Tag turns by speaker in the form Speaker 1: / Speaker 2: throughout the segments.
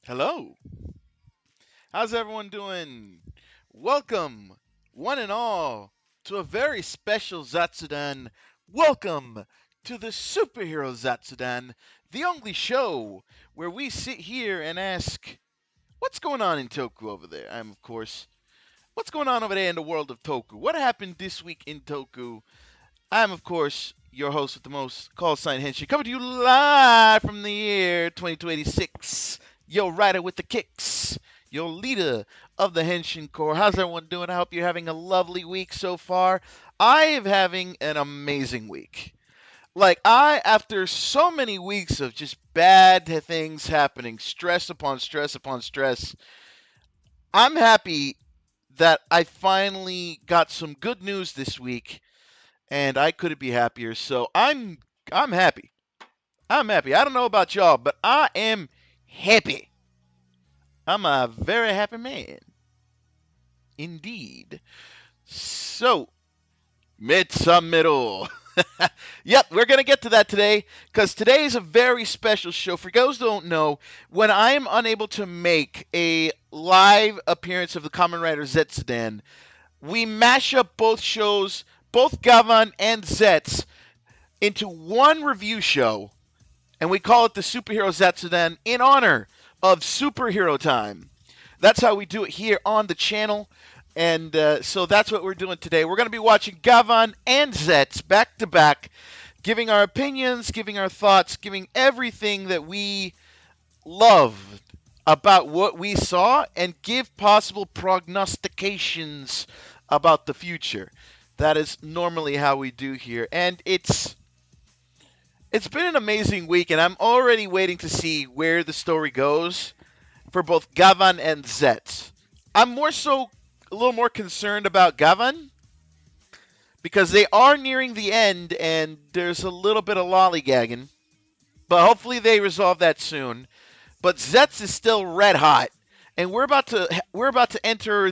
Speaker 1: Hello. How's everyone doing? Welcome, one and all, to a very special Zatsudan. Welcome to the Superhero Zatsudan, the only show where we sit here and ask, what's going on in Toku over there? I'm, of course, what's going on over there in the world of Toku? What happened this week in Toku? I'm, of course, your host with the most call sign Henshin, coming to you live from the year 2286. Your rider with the kicks, your leader of the Henshin Corps. How's everyone doing? I hope you're having a lovely week so far. I am having an amazing week. After so many weeks of just bad things happening, stress upon stress upon stress, I'm happy that I finally got some good news this week and I couldn't be happier. So I'm happy. I'm happy. I don't know about y'all, but I am happy. I'm a very happy man. Indeed. So, Midsummiddle. Yep, we're going to get to that today because today is a very special show. For those who don't know, when I am unable to make a live appearance of the Kamen Rider ZEZTZ-udan, we mash up both shows, both Gavan and Zets, into one review show, and we call it the Superhero Zatsudan in honor of Superhero Time. That's how we do it here on the channel. And so that's what we're doing today. We're going to be watching Gavan and Zets back to back, giving our opinions, giving our thoughts, giving everything that we love about what we saw, and give possible prognostications about the future. That is normally how we do here. And it's been an amazing week, and I'm already waiting to see where the story goes for both Gavan and Zet. I'm more so a little more concerned about Gavan because they are nearing the end and there's a little bit of lollygagging. But hopefully they resolve that soon. But Zets is still red hot, and we're about to enter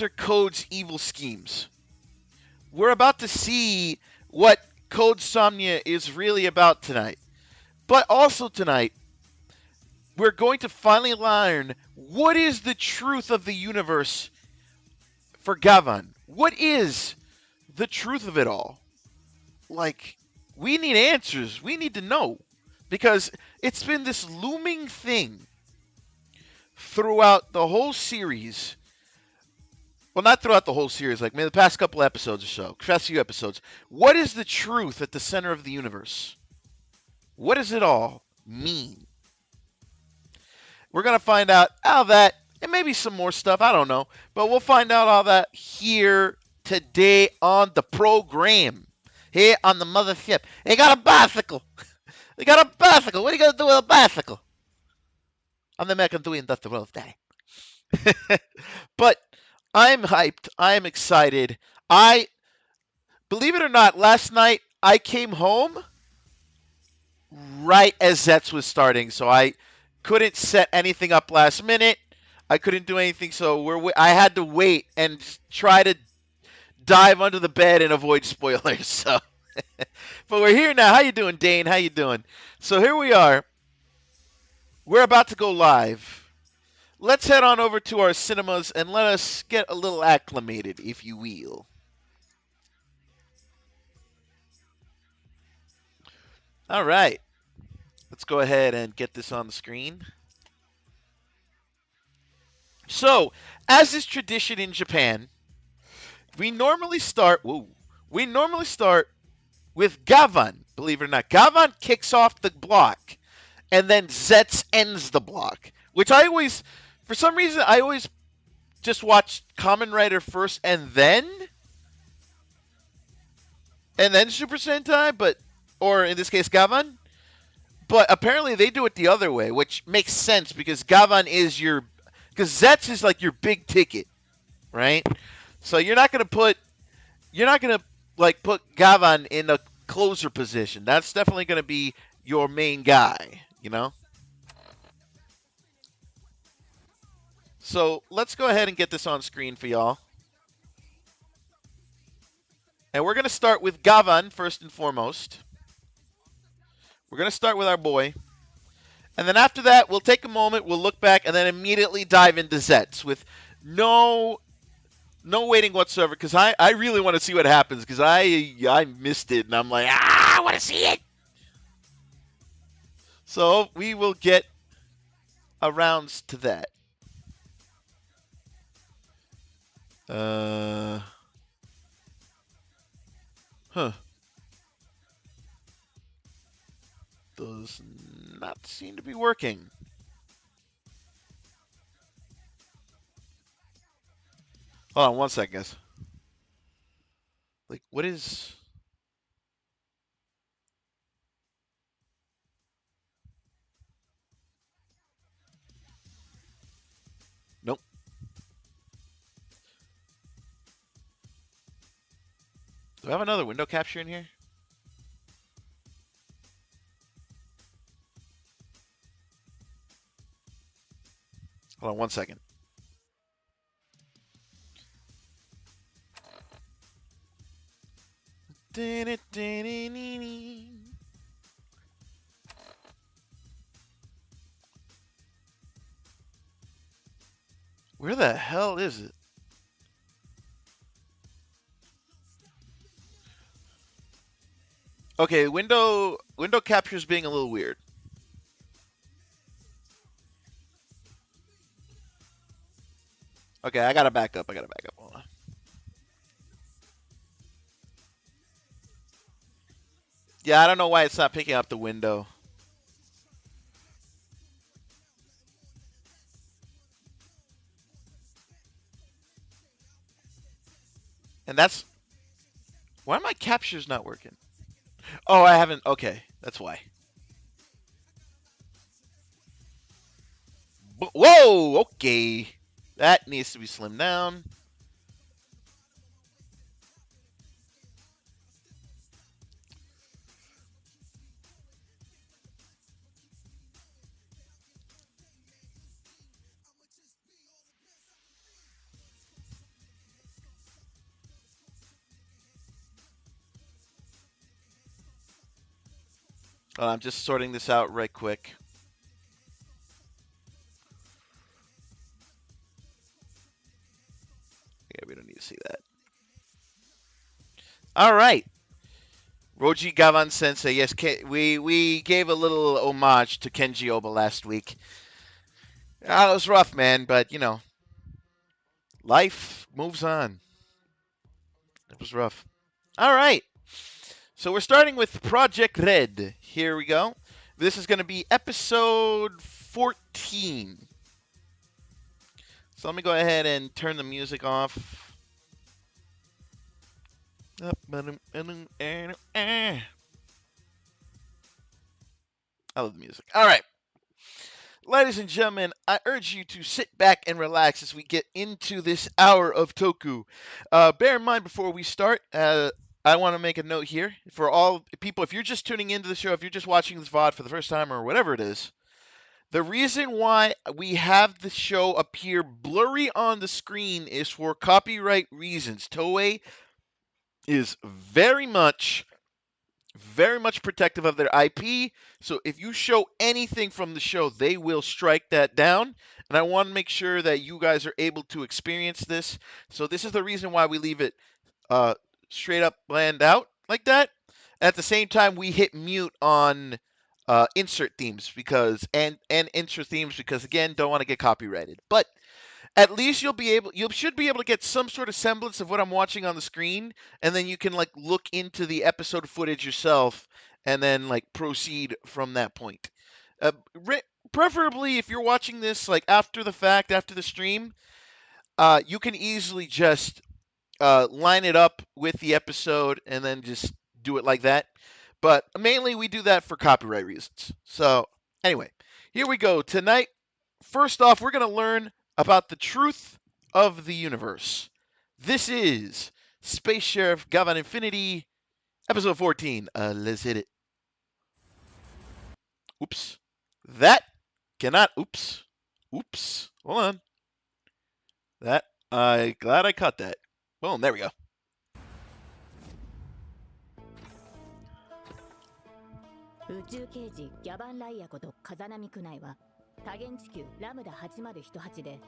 Speaker 1: Code's evil schemes. We're about to see what Code Somnia is really about tonight. But also tonight, we're going to finally learn what is the truth of the universe for Gavan. What is the truth of it all? Like, we need answers. We need to know. Because it's been this looming thing throughout the whole series. Well, not throughout the whole series, like maybe the past couple episodes or so, past few episodes. What is the truth at the center of the universe? What does it all mean? We're going to find out all that, and maybe some more stuff, I don't know. But we'll find out all that here today on the program. Here on the mothership. They got a bicycle. They got a bicycle. What are you going to do with a bicycle? I'm the American doing that the world day. But I'm hyped. I'm excited. I believe it or not, last night I came home right as Zets was starting, so I couldn't set anything up last minute. I couldn't do anything, so I had to wait and try to dive under the bed and avoid spoilers. So, but we're here now. How you doing, Dane? How you doing? So here we are. We're about to go live. Let's head on over to our cinemas and let us get a little acclimated, if you will. All right. Let's go ahead and get this on the screen. So, as is tradition in Japan, we normally start. Whoa, we normally start with Gavan. Believe it or not, Gavan kicks off the block, and then Zets ends the block. Which for some reason, I always just watch Kamen Rider first, and then Super Sentai, or in this case Gavan. But apparently they do it the other way, which makes sense because Zets is like your big ticket, right? So you're not gonna put Gavan in a closer position. That's definitely gonna be your main guy, you know. So let's go ahead and get this on screen for y'all. And we're gonna start with Gavan first and foremost. We're gonna start with our boy. And then after that, we'll take a moment, we'll look back, and then immediately dive into Zets with no waiting whatsoever, because I really want to see what happens, because I missed it, and I'm like, I want to see it. So we will get around to that. Huh. Does not seem to be working. Hold on 1 second, guys. Like, what is... Nope. Do I have another window capture in here? Hold on 1 second. Where the hell is it? Okay, window capture is being a little weird. Okay, I gotta back up. Hold on. Yeah, I don't know why it's not picking up the window. And that's... Why are my captures not working? Oh, I haven't... Okay, that's why. Whoa! Okay. That needs to be slimmed down. I'm just sorting this out right quick. Yeah, we don't need to see that. All right. Roji Gavan Sensei. Yes, we gave a little homage to Kenji Oba last week. It was rough, man, but, you know, life moves on. It was rough. All right. So we're starting with Project Red. Here we go. This is going to be episode 14. So let me go ahead and turn the music off. I love the music. All right. Ladies and gentlemen, I urge you to sit back and relax as we get into this hour of Toku. Bear in mind, before we start, I want to make a note here. For all people, if you're just tuning into the show, if you're just watching this VOD for the first time or whatever it is, the reason why we have the show appear blurry on the screen is for copyright reasons. Toei is very much protective of their IP. So if you show anything from the show, they will strike that down. And I want to make sure that you guys are able to experience this. So this is the reason why we leave it straight up planned out like that. At the same time, we hit mute on insert themes because and insert themes because again, don't want to get copyrighted. But at least you should be able to get some sort of semblance of what I'm watching on the screen, and then you can like look into the episode footage yourself and then like proceed from that point. Uh, Preferably if you're watching this like after the fact, after the stream, you can easily just line it up with the episode and then just do it like that. But mainly we do that for copyright reasons. So anyway, here we go. Tonight, first off, we're going to learn about the truth of the universe. This is Space Sheriff Gavan Infinity, episode 14. Let's hit it. Oops. That cannot. Oops. Oops. Hold on. That. Glad I caught that. Boom. There we go.
Speaker 2: 宇宙刑事ギャバンライアこと風波区内は多元地球ラムダ8018で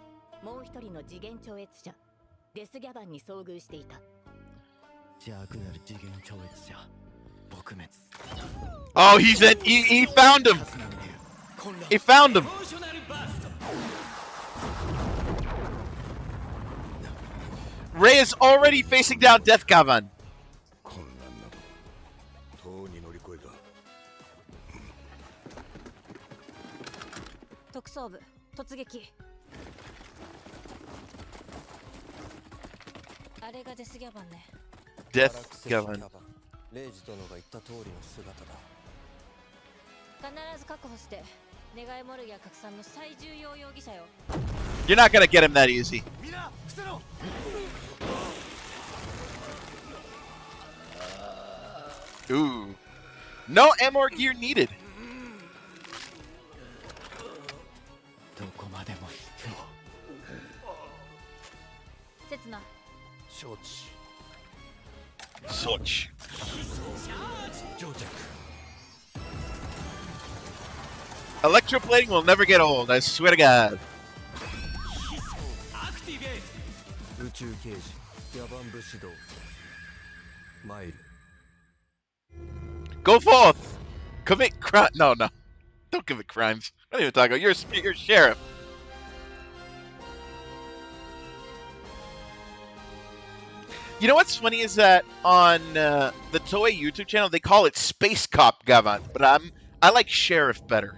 Speaker 2: もう一人の次元超越者デスギャバンに遭遇していた。邪悪なる次元超越者撲滅。
Speaker 1: Oh, he found him. He found him. Ray is already facing down Death Gavan.
Speaker 2: 特捜部突撃。あれがデスギャバンね。
Speaker 1: Death Gavan.
Speaker 3: レイジ殿が言った通りの姿だ。
Speaker 2: 必ず確保して、願いモルギア拡散の最重要容疑者よ。
Speaker 1: You're not gonna get him that easy. Ooh. No ammo or gear needed.
Speaker 3: どこまでも行っても。
Speaker 2: 刹那。
Speaker 3: 承知。
Speaker 1: Such. Electroplating will never get old, I swear to God.
Speaker 3: 宇宙刑事ギャバン武士道マイル。
Speaker 1: Go forth! Commit crime. No. Don't commit crimes. I don't even talk about you're a sheriff. You know what's funny is that on the Toei YouTube channel they call it Space Cop Gavan, but I like Sheriff better.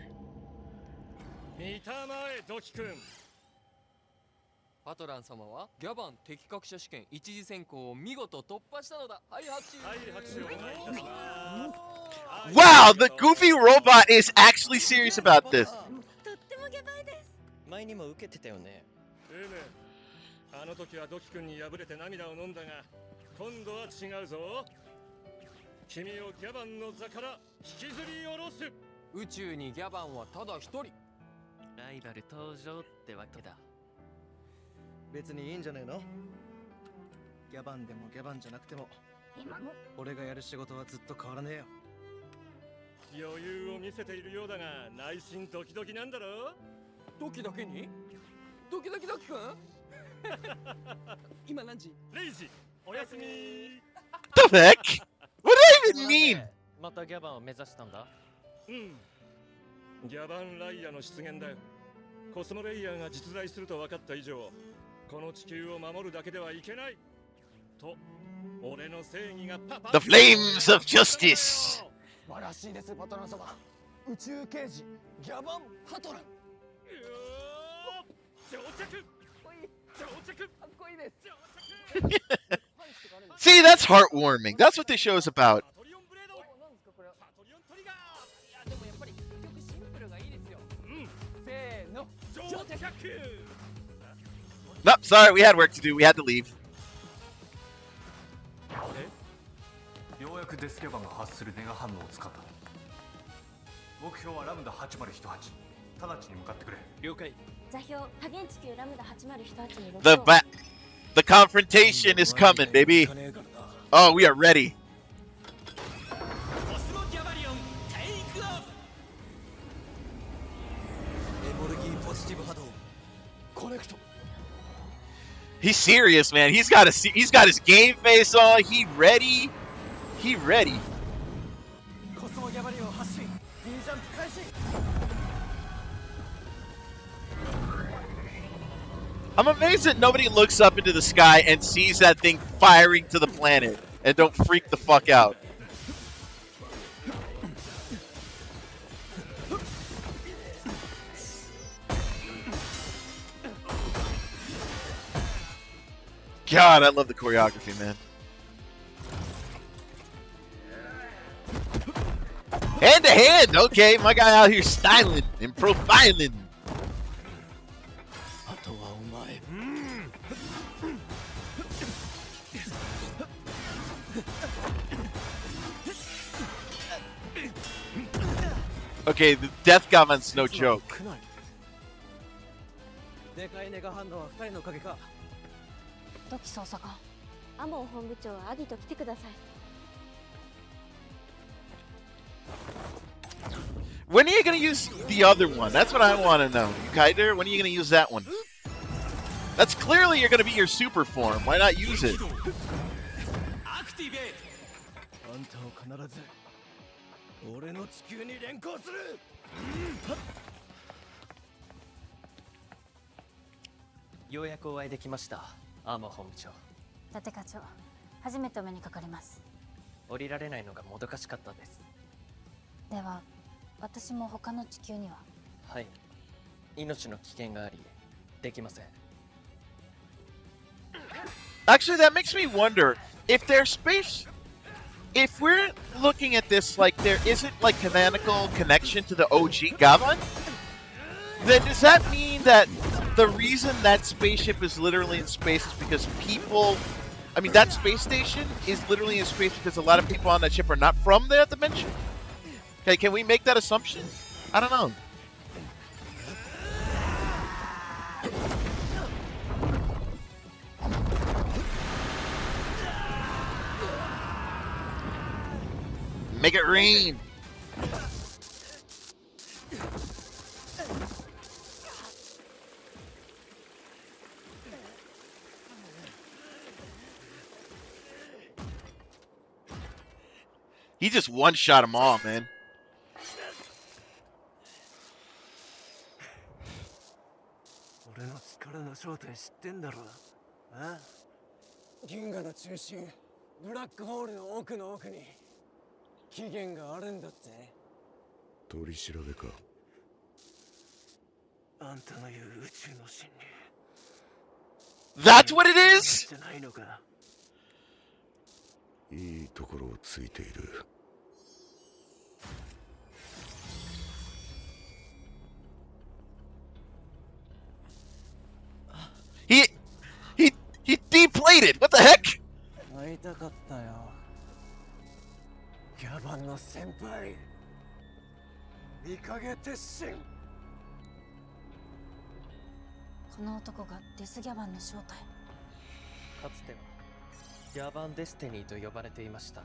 Speaker 3: パトラン様はギャバン適格者試験一次選考を見事突破したのだ。はい、拍手。はい、拍手をお願いいたします。
Speaker 1: Wow, the goofy robot is actually serious about this.
Speaker 2: とってもギャバンです。
Speaker 3: 前にも受けてたよね。
Speaker 4: あの時はドキ君に敗れて涙を飲んだが、今度は違うぞ。君をギャバンの座から引きずり下ろす。
Speaker 3: 宇宙にギャバンはただ一人。ライバル登場ってわけだ。別にいいんじゃねえの？ギャバンでもギャバンじゃなくても、
Speaker 2: 今も
Speaker 3: 俺がやる仕事はずっと変わらねえよ。
Speaker 4: 余裕を見せているようだが、内心ドキドキなんだろ？
Speaker 3: ドキだけに？ドキドキドキくん？今何時？
Speaker 4: 0時。おやすみ。
Speaker 1: The heck? What do I even mean?
Speaker 3: またギャバンを目指したんだ。
Speaker 4: うん。ギャバンライアの出現だよ。コスモレイヤーが実在すると分かった以上、この地球を守るだけではいけない。と、俺の正義がパパ。
Speaker 1: The flames of justice.
Speaker 3: 素晴らしいです、パトラン様。宇宙刑事ギャバンパトラン。
Speaker 4: 到着。
Speaker 3: かっこいいです。
Speaker 1: See, that's heartwarming. That's what this show is about.
Speaker 3: でもやっぱり結局シンプルがいいですよ。せーの。
Speaker 4: 到着。
Speaker 1: Nope, sorry, we had work to do. We had to leave.
Speaker 5: ようやくデスギャバンが発するネガ反応を使った。目標はラムダ8018。直ちに向かってくれ。
Speaker 3: 了解。
Speaker 2: 座標多元地球ラムダ8018に
Speaker 1: The confrontation is coming, baby. Oh, we are ready. He's serious, man. He's got his game face on. He ready. I'm amazed that nobody looks up into the sky and sees that thing firing to the planet and don't freak the fuck out. God, I love the choreography, man. Hand to hand, okay, my guy out here styling and profiling. Okay, the Death Gavan's no joke.
Speaker 3: でかいネガ反応は2人のおかげか。
Speaker 2: 時捜査官アモン本部長はアギと来てください。
Speaker 1: When are you gonna use the other one? That's what I want to know. Kaider, when are you gonna use that one? That's clearly you're gonna be your super form. Why not use it?
Speaker 3: あんたを必ず俺の地球に連行する。ようやくお会いできました、アーマー本部長。
Speaker 6: 伊達課長、初めてお目にかかります。
Speaker 3: 降りられないのがもどかしかったです。
Speaker 6: では、私も他の地球には？
Speaker 3: はい、命の危険があり、できません。
Speaker 1: Actually, that makes me wonder if there's space. If we're looking at this like there isn't like canonical connection to the OG Gavan, then does that mean that the reason that spaceship is literally in space is because people, I mean, that space station is literally in space because a lot of people on that ship are not from that dimension? Okay, can we make that assumption? I don't know. Make it rain. He just one-shot them all, man.
Speaker 3: 俺の力の正体知ってんだろ。あ？銀河の中心、ブラックホールの奥の奥に起源があるんだって。
Speaker 7: 取り調べか。
Speaker 3: あんたの言う宇宙の真理。
Speaker 1: That's what it is?
Speaker 3: じゃないのか。
Speaker 7: いいところをついている。
Speaker 1: He deplated. What the heck?
Speaker 3: 会いたかったよ。ギャバンの先輩。見影鉄心。
Speaker 6: この男がデスギャバンの正体。
Speaker 3: かつてはギャバンデスティニーと呼ばれていました。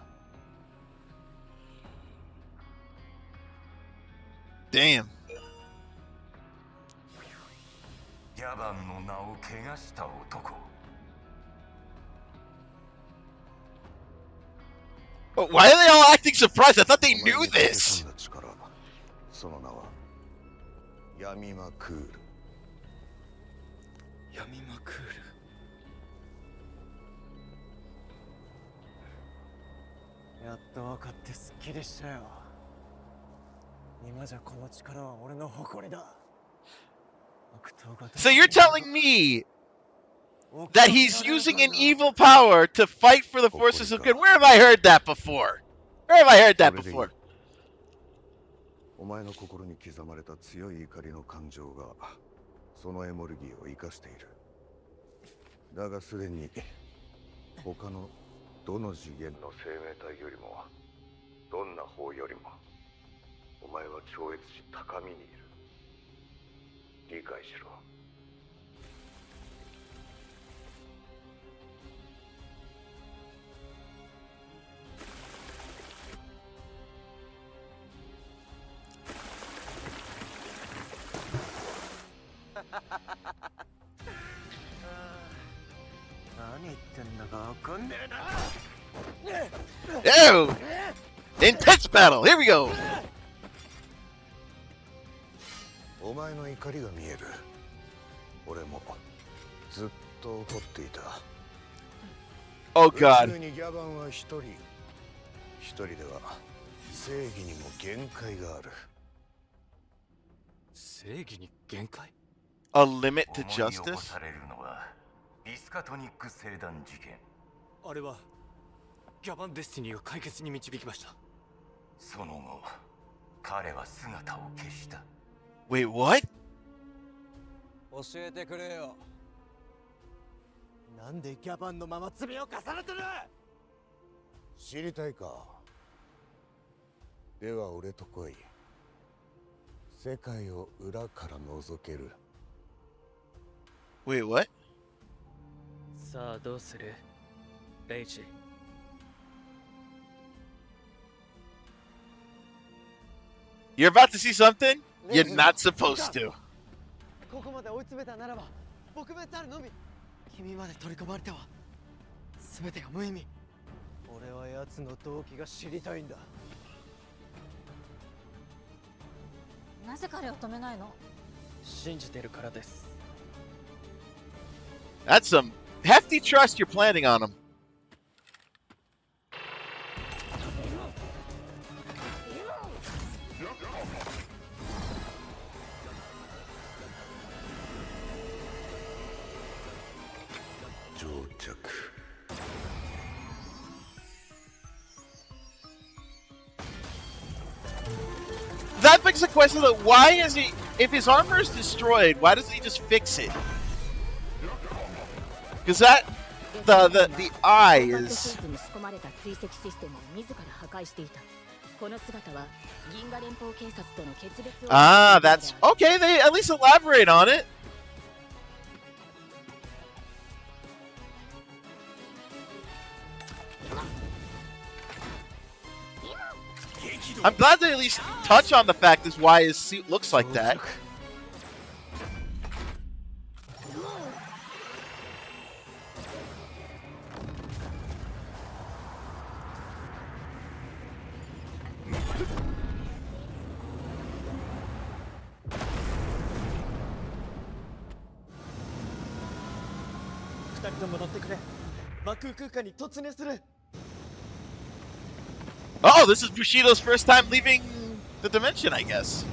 Speaker 1: Damn.
Speaker 5: ギャバンの名を汚した男。
Speaker 1: But why are they all acting surprised? I thought they knew this.
Speaker 7: その名はヤミマクール。
Speaker 3: ヤミマクール。やっと分かってすっきりしたよ。今じゃこの力は俺の誇りだ。
Speaker 1: So you're telling me that he's using an evil power to fight for the forces of good? Where have I heard that before? Where have I heard that before?
Speaker 7: お前の心に刻まれた強い怒りの感情がそのエモルギーを生かしている。だがすでに他のどの次元の生命体よりもどんな方よりもお前は超越し高みにいる。理解しろ。
Speaker 3: 何言ってんだかわかんねえな。
Speaker 1: Ew! Intense battle! Here we go!
Speaker 7: お前の怒りが見える。俺もずっと怒っていた。
Speaker 1: Oh god.
Speaker 7: 宇宙にギャバンは一人。一人では正義にも限界がある。
Speaker 3: 正義に限界？
Speaker 1: A limit to
Speaker 5: 思い起こ
Speaker 1: justice?
Speaker 5: されるのはビスカトニック星団事件。
Speaker 3: あれはギャバンデスティニーが解決に導きました。
Speaker 5: その後彼は姿を消した。
Speaker 1: Wait, what?
Speaker 3: 教えてくれよ。なんでギャバンのまま罪を重ねてる？
Speaker 7: 知りたいか。では俺と来い。世界を裏から覗ける。
Speaker 1: Wait, what?
Speaker 3: さあどうする？レイジ。
Speaker 1: You're about to see something you're not supposed to.
Speaker 3: ここまで追い詰めたならば撲滅あるのみ。君まで取り込まれては全てが無意味。俺は奴の動機が知りたいんだ。
Speaker 6: なぜ彼を止めないの？
Speaker 3: 信じてるからです。
Speaker 1: That's some hefty trust you're planting on him. That begs the question of why is he, if his armor is destroyed, why doesn't he just fix it? Because that, the eye is... Ah, that's... Okay, they at least elaborate on it. I'm glad they at least touch on the fact as why his suit looks like that. Oh, this is Bushido's first time leaving the dimension, I guess.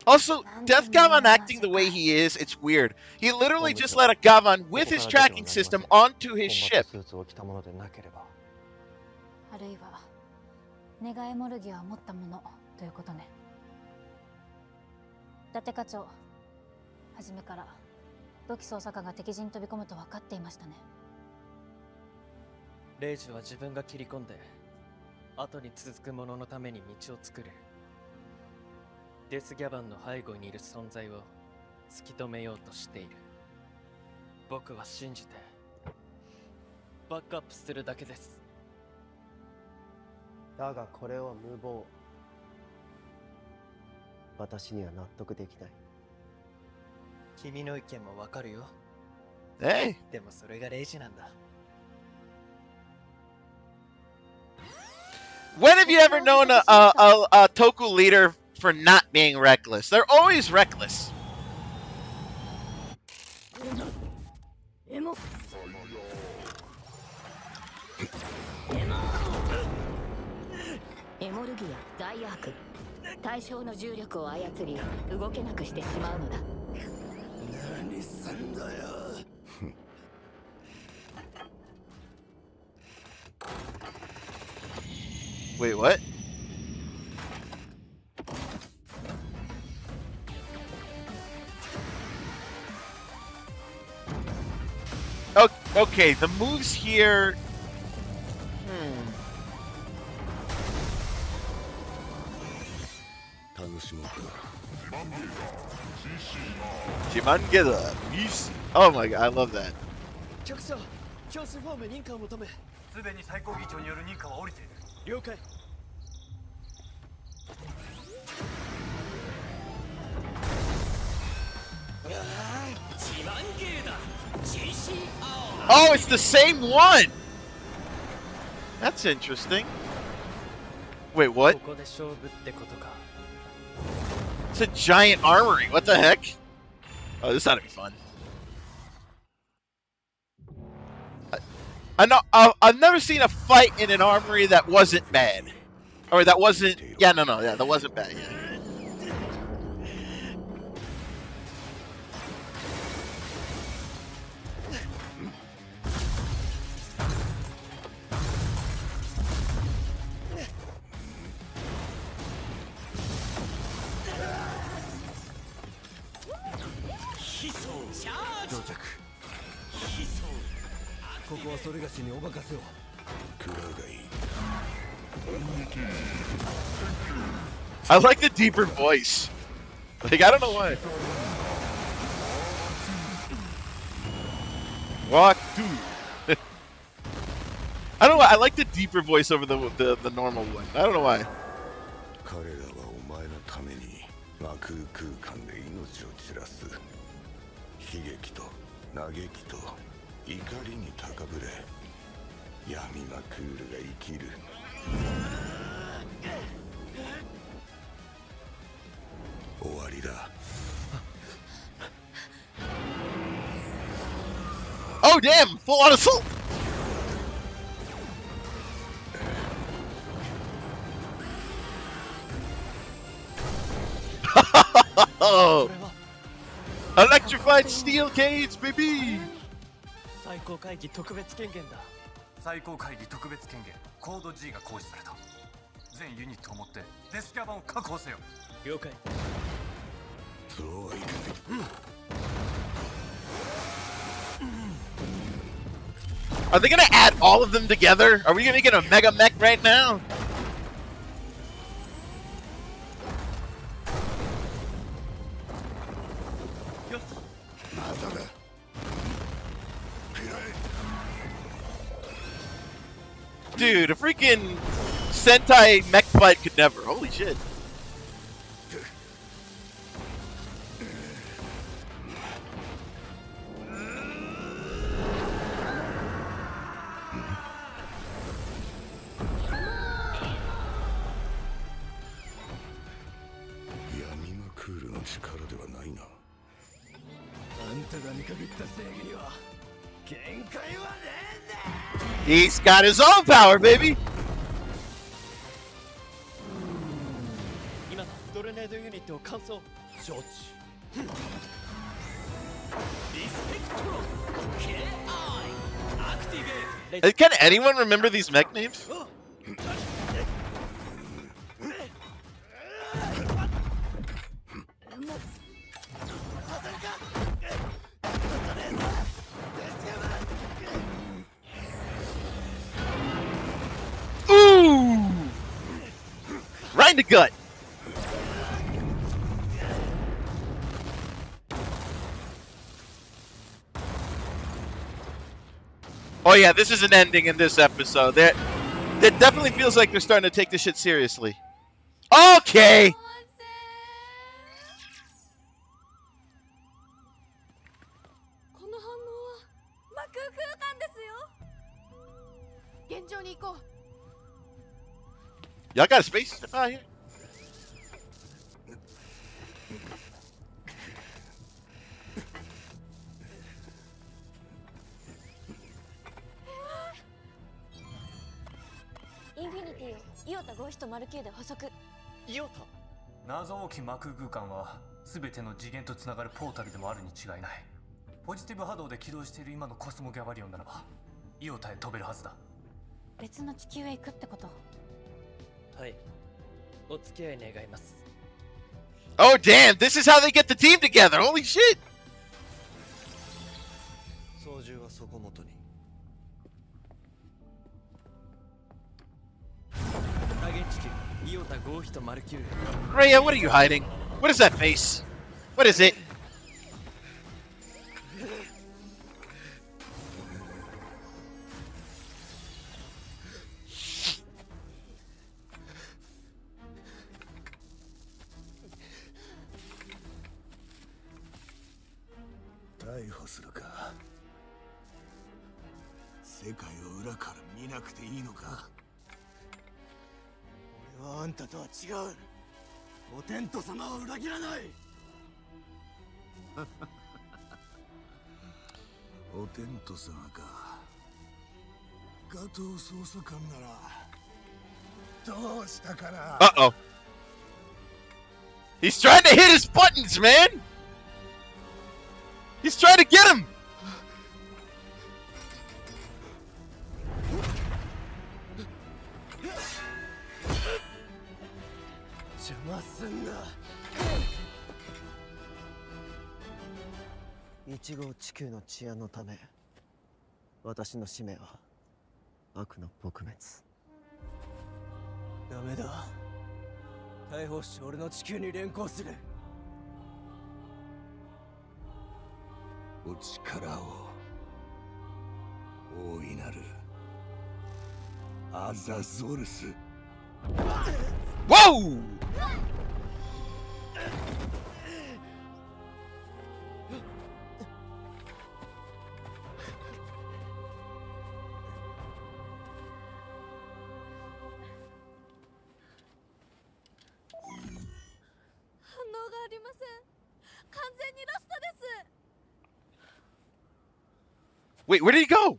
Speaker 1: Also, Death Gavan acting the way he is, it's weird. He literally just let a Gavan with his tracking system onto his ship.
Speaker 6: あるいはネガエモルギアを持ったものということね。伊達課長、初めから武器捜査官が敵陣に飛び込むと分かっていましたね。
Speaker 3: レイジは自分が切り込んで後に続く者のために道を作る。デスギャバンの背後にいる存在を突き止めようとしている。僕は信じてバックアップするだけです。だがこれは無謀。私には納得できない。君の意見もわかるよ。
Speaker 1: Hey.
Speaker 3: でもそれがレイジなんだ。
Speaker 1: When have you ever known a Toku leader for not being reckless? They're always reckless. Wait, what? Okay, the moves here... Jimangeda. Oh my god, I love that.
Speaker 5: すでに最高議長による認可は下りている。
Speaker 3: 了解。
Speaker 1: Oh, it's the same one! That's interesting. Wait, what?
Speaker 3: ここで勝負ってことか。
Speaker 1: It's a giant armory. What the heck? Oh, this ought to be fun. I've never seen a fight in an armory that wasn't bad. Or that wasn't... Yeah, no, yeah, that wasn't bad. Yeah. I like the deeper voice. Like, I don't know why. Walk through. I don't know why. I like the deeper voice over the normal one. I don't know why.
Speaker 7: 彼らはお前のために真空空間で命を散らす。悲劇と嘆きと怒りに高ぶれ。闇マクールが生きる。終わりだ。
Speaker 1: Oh damn! Full on assault. Oh, electrified steel cage, baby.
Speaker 3: 最高会議特別権限だ。
Speaker 5: 最高会議特別権限コード G が行使された。全ユニットを持ってデスキャバンを確保せよ。
Speaker 3: 了解。
Speaker 7: そうはいかない。
Speaker 1: Are they gonna add all of them together? Are we gonna get a mega mech right now? Dude, a freaking Sentai mech fight could never. Holy shit. He's got his own power, baby.
Speaker 3: 今ドルネードユニットを完走。承知。リスペクトロ KI アクティベート。
Speaker 1: Can anyone remember these mech names? Ooh! Right in the gut. Oh yeah, this is an ending in this episode. It definitely feels like they're starting to take this shit seriously. Okay!
Speaker 2: この反応は真空空間ですよ。現場に行こう。
Speaker 1: Y'all got a space out here?
Speaker 6: インフィニティをイオタ5109で補足。
Speaker 3: イオタ。
Speaker 5: 謎多き真空空間は全ての次元とつながるポータルでもあるに違いない。ポジティブ波動で起動している今のコスモギャバリオンならばイオタへ飛べるはずだ。
Speaker 6: 別の地球へ行くってこと。
Speaker 3: はい。お付き合い願います。
Speaker 1: Oh damn, this is how they get the team together. Holy shit!
Speaker 3: 操縦はそこもとに。多元地球イオタ5109。
Speaker 1: Raya, what are you hiding? What is that face? What is it?
Speaker 7: 逮捕するか。世界を裏から見なくていいのか。俺はあんたとは違う。お天道様を裏切らない。お天道様か。ガトー捜査官ならどうしたかな。
Speaker 1: Uh-oh. He's trying to hit his buttons, man! He's trying to get him!
Speaker 3: 邪魔すんな。1号地球の治安のため、私の使命は悪の撲滅。ダメだ。逮捕して俺の地球に連行する。
Speaker 7: お力を大いなる。
Speaker 3: アザゾルス。
Speaker 1: Whoa! Wait, where did he go?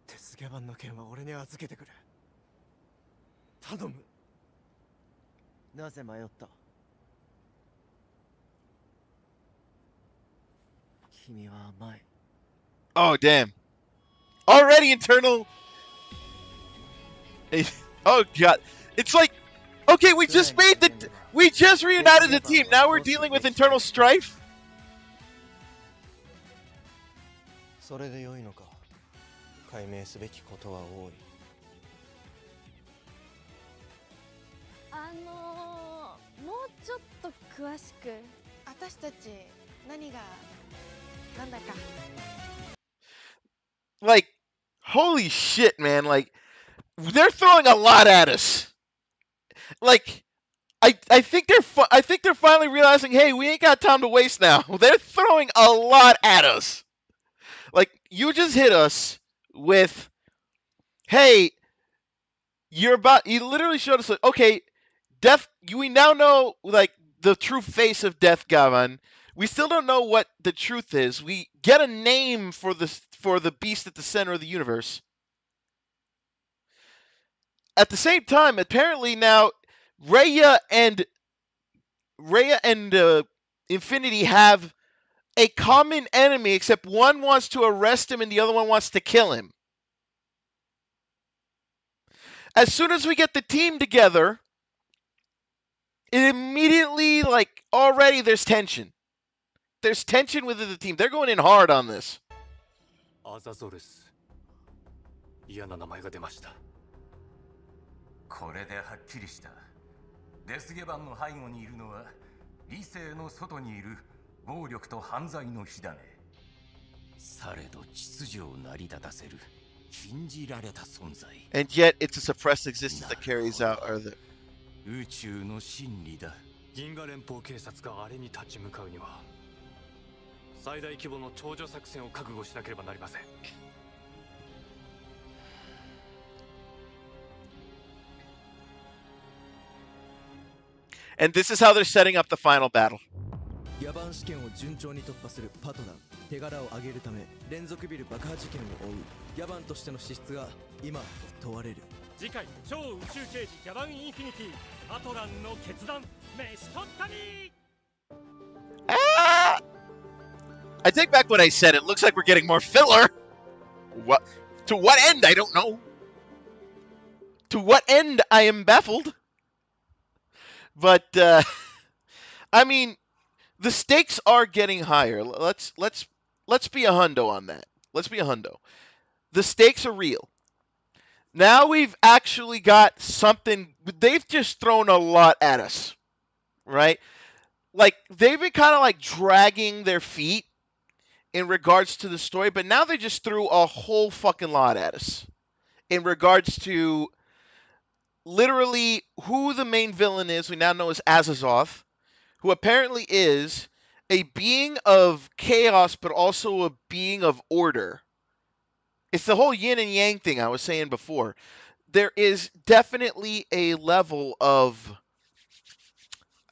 Speaker 3: ZEZTZギャバンの件は俺に預けてくれ。頼む。なぜ迷った？君は甘い。
Speaker 1: Oh, damn. Already internal. Oh, God. It's like, okay, we just reunited the team. Now we're dealing with internal strife?
Speaker 3: それで良いのか。解明すべきことは多い。
Speaker 8: もうちょっと詳しく、私たち何がなんだか。
Speaker 1: Like, holy shit, man. Like, they're throwing a lot at us. Like, I think they're finally realizing, hey, we ain't got time to waste now. They're throwing a lot at us. Like, you just hit us with, hey, you literally showed us, okay, we now know, like, the true face of Death Gavan. We still don't know what the truth is. We get a name for the beast at the center of the universe. At the same time, apparently now, Raya and Infinity have a common enemy, except one wants to arrest him and the other one wants to kill him. As soon as we get the team together, it immediately, like, already there's tension. There's tension within the team. They're going in hard on this.
Speaker 5: アザゾルス。嫌な名前が出ました。これではっきりした。デスゲバンの背後にいるのは理性の外にいる暴力と犯罪の火種。されど秩序を成り立たせる禁じられた存在。
Speaker 1: And yet it's a suppressed existence that carries out the
Speaker 5: 宇宙の真理だ。銀河連邦警察があれに立ち向かうには最大規模の長女作戦を覚悟しなければなりません。
Speaker 1: And this is how they're setting up the final battle.
Speaker 9: 野蛮試験を順調に突破するパトナン、手柄を上げるため連続ビル爆破事件を追う野蛮としての資質が今問われる。
Speaker 4: 次回超宇宙刑事ギャバンインフィニティパトランの決断召し取ったり。
Speaker 1: I take back what I said. It looks like we're getting more filler. What? To what end? I don't know. To what end? I am baffled. But I mean, the stakes are getting higher. Let's be a hundo on that. Let's be a hundo. The stakes are real. Now we've actually got something. They've just thrown a lot at us, right? Like, they've been kind of like dragging their feet in regards to the story, but now they just threw a whole fucking lot at us in regards to literally who the main villain is. We now know is Azazoth, who apparently is a being of chaos, but also a being of order. It's the whole yin and yang thing I was saying before. There is definitely a level of,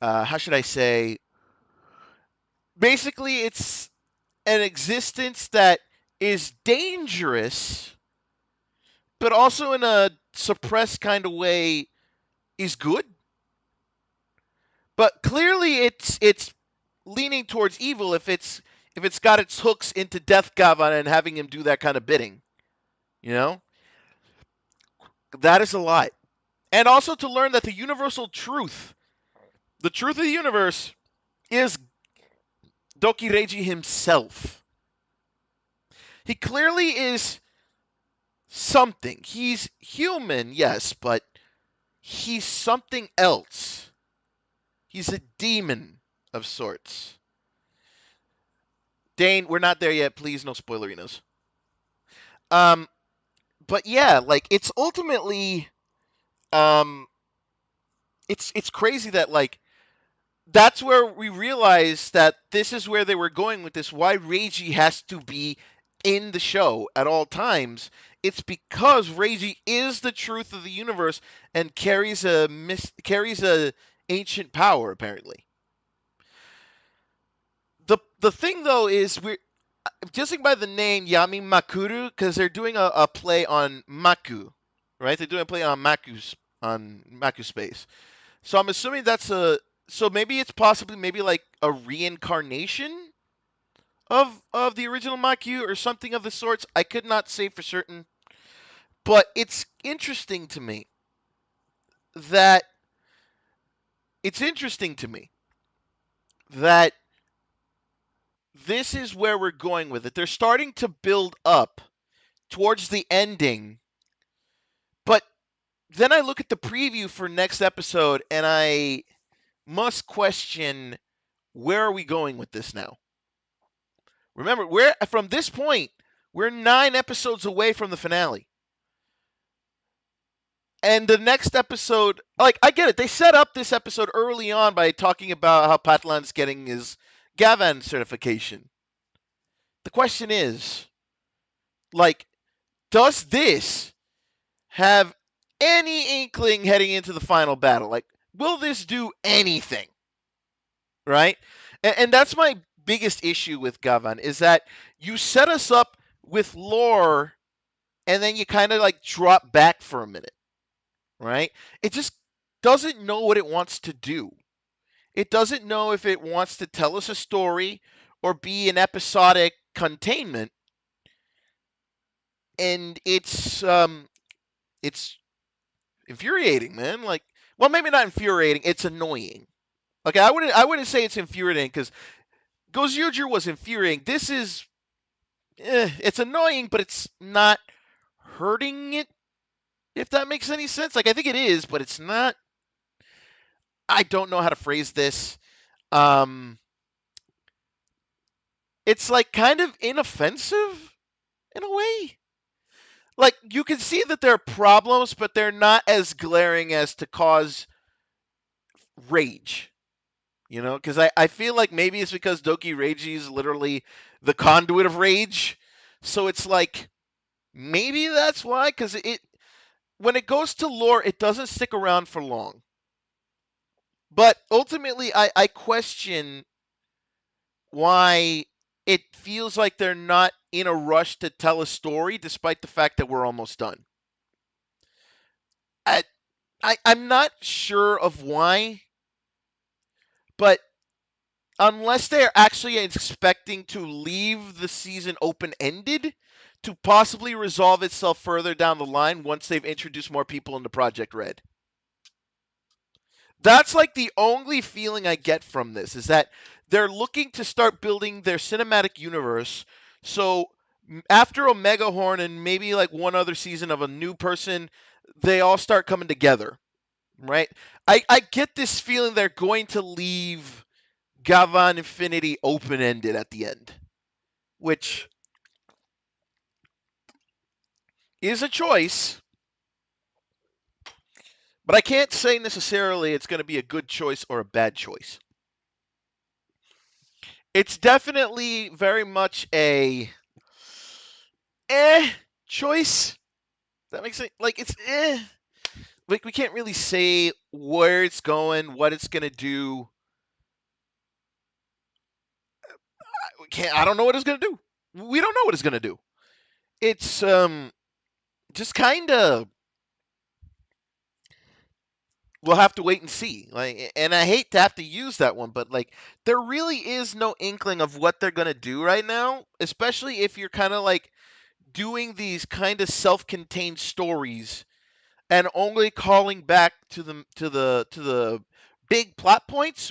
Speaker 1: how should I say, basically it's an existence that is dangerous, but also in a suppressed kind of way is good. But clearly it's leaning towards evil if it's got its hooks into Death Gavan and having him do that kind of bidding. You know? That is a lot. And also to learn that the universal truth, the truth of the universe, is Dokireiji himself. He clearly is something. He's human, yes, but he's something else. He's a demon. of sorts. Dane, we're not there yet. Please, no spoilerinos. Um, but yeah, like it's ultimately, um, it's crazy that like that's where we realize that this is where they were going with this. Why Reiji has to be in the show at all times. It's because Reiji is the truth of the universe and carries a ancient power apparently. The thing though is we're judging by the name Yami Makuru because they're doing a play on Maku, right? They're doing a play on Maku space. So I'm assuming that's a so maybe it's possibly maybe like a reincarnation of the original Maku or something of the sorts. I could not say for certain, but it's interesting to me that it's interesting to me that this is where we're going with it. They're starting to build up towards the ending, but then I look at the preview for next episode and I must question where are we going with this now? Remember, we're from this point, we're 9 episodes away from the finale. And the next episode, like I get it, they set up this episode early on by talking about how Patlan's getting his Gavan certification. The question is, like, does this have any inkling heading into the final battle? Like, will this do anything? Right? And that's my biggest issue with Gavan is that you set us up with lore and then you kind of like drop back for a minute, right? It just doesn't know what it wants to do. It doesn't know if it wants to tell us a story or be an episodic containment. And it's infuriating, man. Like, well, maybe not infuriating. It's annoying. Okay, I wouldn't say it's infuriating because Gozyuju was infuriating. This is it's annoying, but it's not hurting it. If that makes any sense, like I think it is, but it's not. I don't know how to phrase this. Um, it's like kind of inoffensive in a way. Like you can see that there are problems, but they're not as glaring as to cause rage. You know, because I feel like maybe it's because Doki Reiji is literally the conduit of rage. So it's like maybe that's why. Because it when it goes to lore, it doesn't stick around for long. But ultimately, I question why it feels like they're not in a rush to tell a story, despite the fact that we're almost done. I, I'm not sure of why, but unless they're actually expecting to leave the season open ended to possibly resolve itself further down the line once they've introduced more people into Project Red. That's like the only feeling I get from this is that they're looking to start building their cinematic universe. So after Omega Horn and maybe like one other season of a new person, they all start coming together, right? I get this feeling they're going to leave Gavan Infinity open-ended at the end, which is a choice, but I can't say necessarily it's going to be a good choice or a bad choice. It's definitely very much a choice. That makes it like it's like we can't really say where it's going, what it's gonna do. I don't know what it's gonna do. We don't know what it's gonna do. It's just kind of we'll have to wait and see. Like, and I hate to have to use that one, but like there really is no inkling of what they're gonna do right now, especially if you're kind of like doing these kind of self-contained stories and only calling back to the big plot points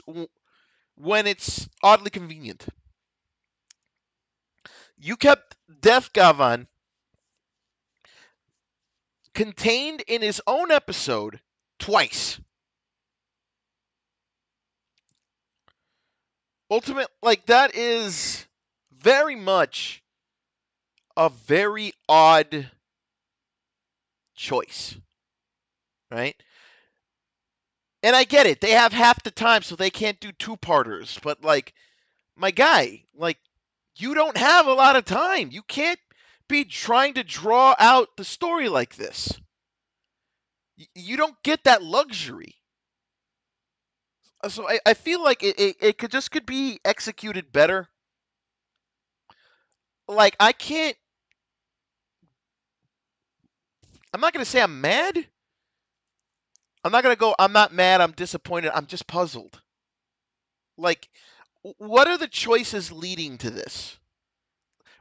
Speaker 1: when it's oddly convenient. You kept Death Gavan contained in his own episode twice. ultimate, like, that is very much a very odd choice, right? And I get it. They have half the time, so they can't do two-parters. But, like, my guy, like, you don't have a lot of time. You can't be trying to draw out the story like this. You don't get that luxury. So I feel like it could be executed better. Like, I'm not going to say I'm mad. I'm not going to go, I'm not mad, I'm disappointed, I'm just puzzled. Like, what are the choices leading to this?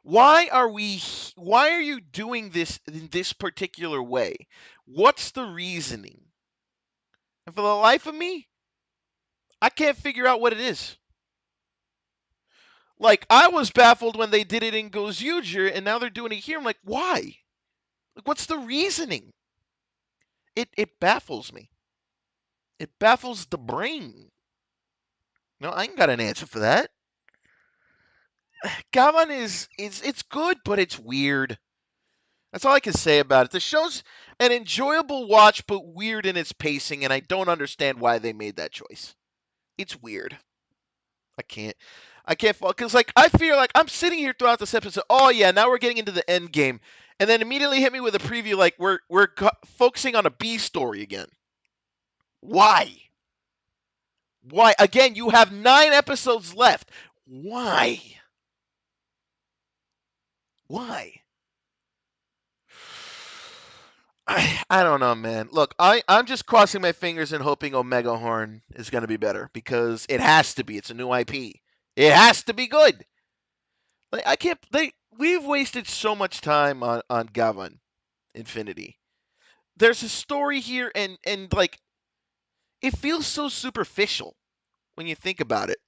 Speaker 1: Why are you doing this in this particular way? What's the reasoning? And for the life of me, I can't figure out what it is. Like, I was baffled when they did it in Gozyuger, and now they're doing it here. I'm like, why? Like, what's the reasoning? It baffles me. It baffles the brain. No, I ain't got an answer for that. Gavan it's good, but it's weird. That's all I can say about it. The show's an enjoyable watch, but weird in its pacing, and I don't understand why they made that choice. It's weird. I can't because, like, I feel like I'm sitting here throughout this episode. Oh yeah, now we're getting into the end game, and then immediately hit me with a preview like we're focusing on a B story again. Why? Why? Again, you have 9 episodes left. Why? Why? I don't know, man. Look, I'm just crossing my fingers and hoping Omega Horn is going to be better because it has to be. It's a new IP. It has to be good. Like, I can't. We've wasted so much time on Gavan Infinity. There's a story here, and like, it feels so superficial when you think about it.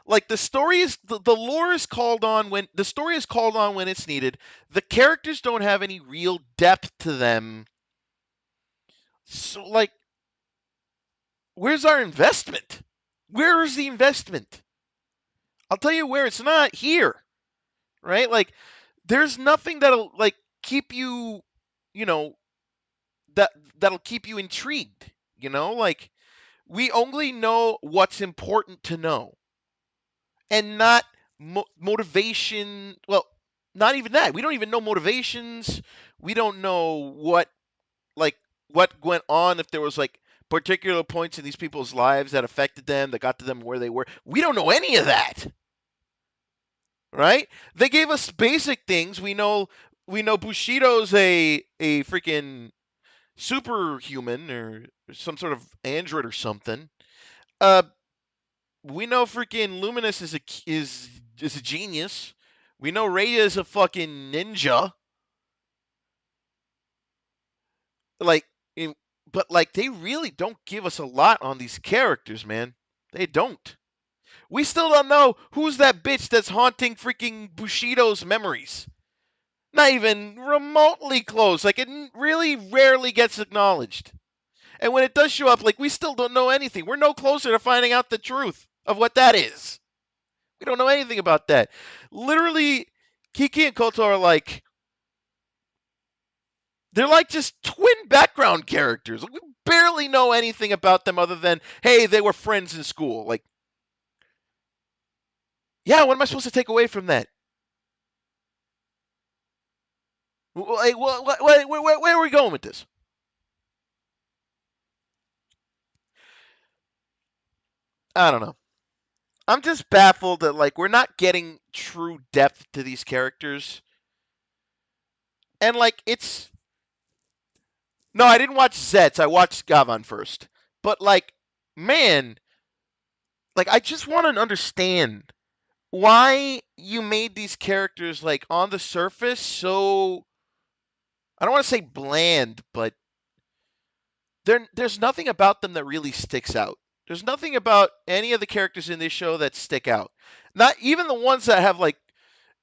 Speaker 1: Like, the story is the lore is called on when the story is called on when it's needed. The characters don't have any real depth to them. So, like, where's our investment? Where is the investment? I'll tell you where it's not here, right? Like, there's nothing that'll, like, keep you, you know, that'll keep you intrigued. Like, we only know what's important to know, and not motivation. Well, not even that. We don't even know motivations. We don't know what went on, if there was, like, particular points in these people's lives that affected them, that got to them where they were. We don't know any of that, right? They gave us basic things. We know Bushido's a freaking superhuman, or some sort of android or something. Uh, we know freaking Luminous is a genius. We know Raya is a fucking ninja. Like, but, like, they really don't give us a lot on these characters, man. They don't. We still don't know who's that bitch that's haunting freaking Bushido's memories. Not even remotely close. Like, it really rarely gets acknowledged. And when it does show up, like, we still don't know anything. We're no closer to finding out the truth of what that is. We don't know anything about that. Literally, Kiki and Koto are like, they're like just twin background characters. We barely know anything about them other than, hey, they were friends in school. Like, yeah, what am I supposed to take away from that? Like, where are we going with this? I don't know. I'm just baffled that, like, we're not getting true depth to these characters. And, like, it's... No, I didn't watch ZEZTZ. I watched Gavan first. But, like, man, like, I just want to understand why you made these characters, like, on the surface so... I don't want to say bland, but there's nothing about them that really sticks out. There's nothing about any of the characters in this show that stick out. Not even the ones that have, like,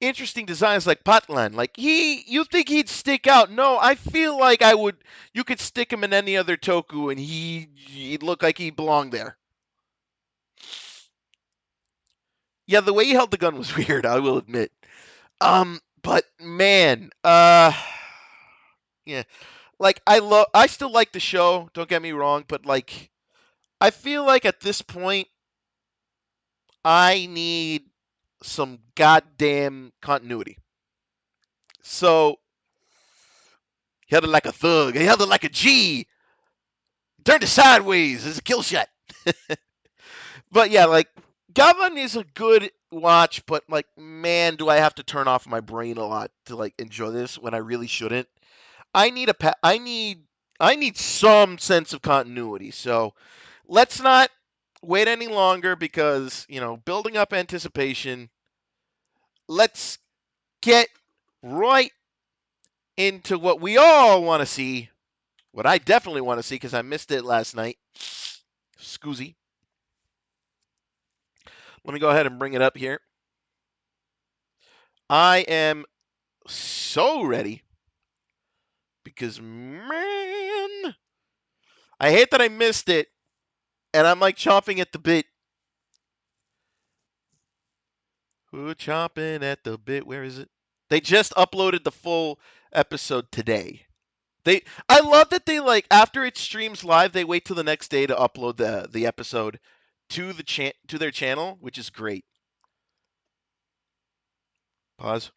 Speaker 1: interesting designs, like Patlan. Like, you think he'd stick out? No, I feel like you could stick him in any other toku and he'd look like he belonged there. Yeah, the way he held the gun was weird, I will admit. But man, yeah, like I still like the show. Don't get me wrong, but like, I feel like at this point, I need some goddamn continuity. So he held it like a thug. He held it like a G. Turned it sideways. It's a kill shot. But yeah, like Gavan is a good watch, but like, man, do I have to turn off my brain a lot to like enjoy this when I really shouldn't. I need I need some sense of continuity. So let's not wait any longer because, building up anticipation. Let's get right into what we all want to see. What I definitely want to see because I missed it last night. Scoozy. Let me go ahead and bring it up here. I am so ready because, man, I hate that I missed it, and I'm like chomping at the bit. Who chomping at the bit? Where is it? They just uploaded the full episode today. I love that they, like, after it streams live, they wait till the next day to upload the episode to their channel, which is great. Pause.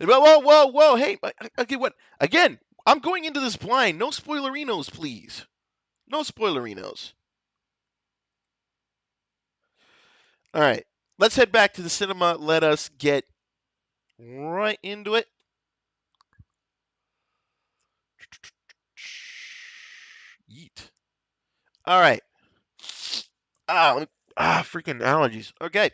Speaker 1: Whoa! Hey, okay, what? Again, I'm going into this blind. No spoilerinos, please. No spoilerinos. All right, let's head back to the cinema. Let us get right into it. Yeet. All right. Freaking allergies. Okay.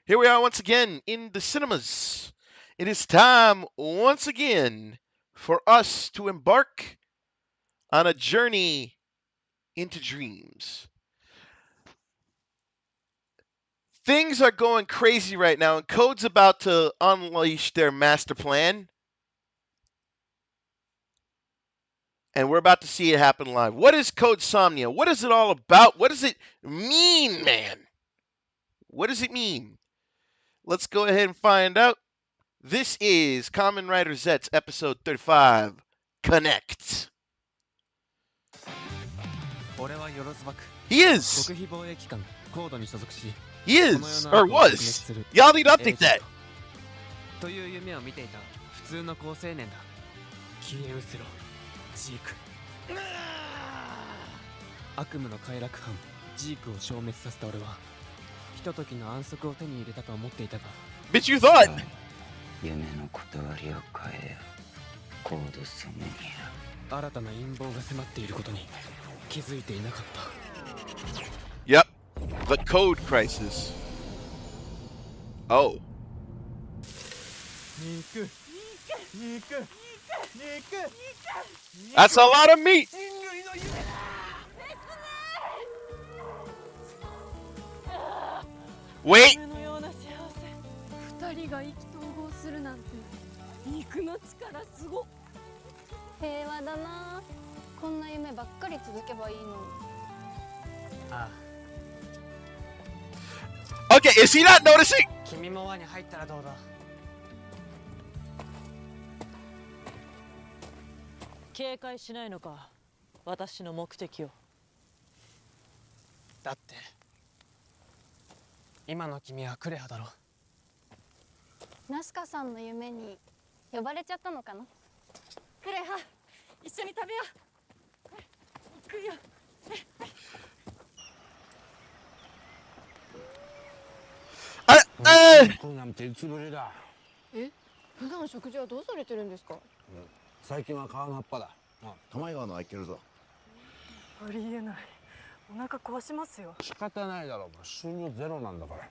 Speaker 1: Here we are once again in the cinemas. It is time once again for us to embark on a journey into dreams. Things are going crazy right now, and Code's about to unleash their master plan. And we're about to see it happen live. What is Code Somnia? What is it all about? What does it mean, man? What does it mean? Let's go ahead and find out. This is Kamen Rider Zets episode 35, Connect. He is. He is, or was. Y'all need to update that.
Speaker 3: という夢を見ていた普通の好青年だ。消え失せろ、ジーク。悪夢の快楽犯ジークを消滅させた俺はひとときの安息を手に入れたと思っていたが
Speaker 1: Bitch, you thought.
Speaker 10: 夢の断りを変えよ、コードソムニア。
Speaker 3: 新たな陰謀が迫っていることに気づいていなかった。
Speaker 1: Yep, the code crisis. Oh. That's a lot of meat. Wait.
Speaker 8: 二人が意気投合するなんて肉の力すごっ。
Speaker 6: 平和だな。こんな夢ばっかり続けばいいのに。
Speaker 3: ああ。
Speaker 1: Okay, is he not noticing?
Speaker 3: 君も輪に入ったらどうだ。
Speaker 11: 警戒しないのか、私の目的を。
Speaker 3: だって今の君はクレハだろ。
Speaker 6: ナスカさんの夢に呼ばれちゃったのかな。
Speaker 8: クレハ、一緒に食べよう。行くよ。
Speaker 12: こんなんていつぶりだ。
Speaker 8: え、普段食事はどうされてるんですか。
Speaker 12: 最近は川の葉っぱだ。玉井川の空いてるぞ。
Speaker 11: ありえない。お腹壊しますよ。
Speaker 12: 仕方ないだろう。収入ゼロなんだから。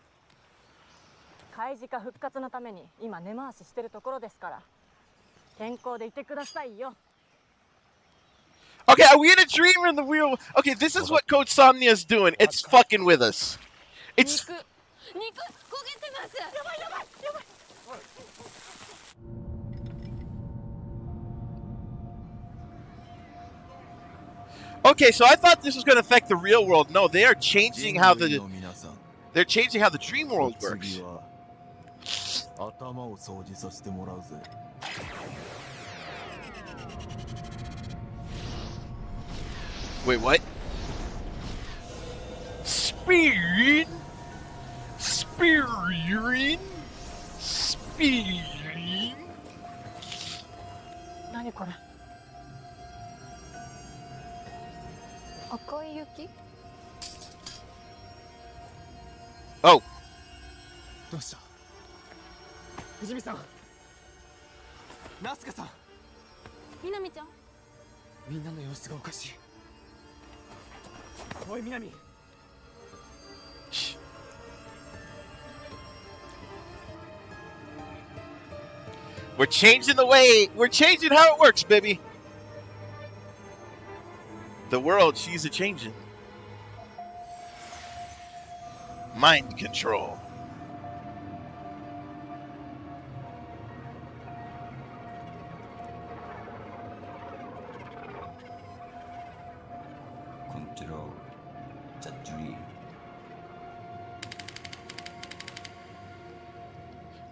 Speaker 11: 貝鹿復活のために今根回ししてるところですから。健康でいてくださいよ。
Speaker 1: Okay, are we in a dream or in the real? Okay, this is what Code Somnia is doing. It's fucking with us. It's.
Speaker 8: 肉焦げてます。やばいやばいやばい。
Speaker 1: Okay, so I thought this was going to affect the real world. No, they are changing how the. They're changing how the dream world works.
Speaker 9: 次は頭を掃除させてもらうぜ。
Speaker 1: Wait, what? Speed? Spearing? Spearing?
Speaker 11: 何これ。
Speaker 8: 赤い雪？
Speaker 1: Oh.
Speaker 3: どうした？藤見さん、ナスカさん、
Speaker 6: みなみちゃん。
Speaker 3: みんなの様子がおかしい。おい、みなみ。
Speaker 1: We're changing the way. We're changing how it works, baby. The world, she's a changing. Mind control.
Speaker 10: Control the dream.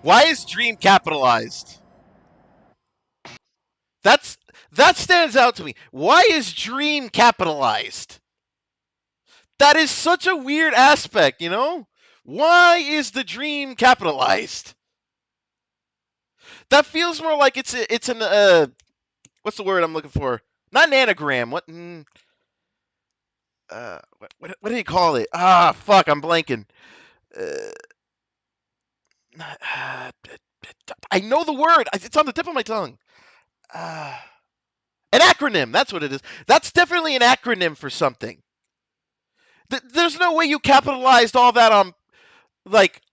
Speaker 1: Why is dream capitalized? That stands out to me. Why is dream capitalized? That is such a weird aspect, you know? Why is the dream capitalized? That feels more like it's an what's the word I'm looking for? Not an anagram. What do you call it? Ah, fuck, I'm blanking. I know the word. It's on the tip of my tongue. An acronym. That's what it is. That's definitely an acronym for something. There's no way you capitalized all that on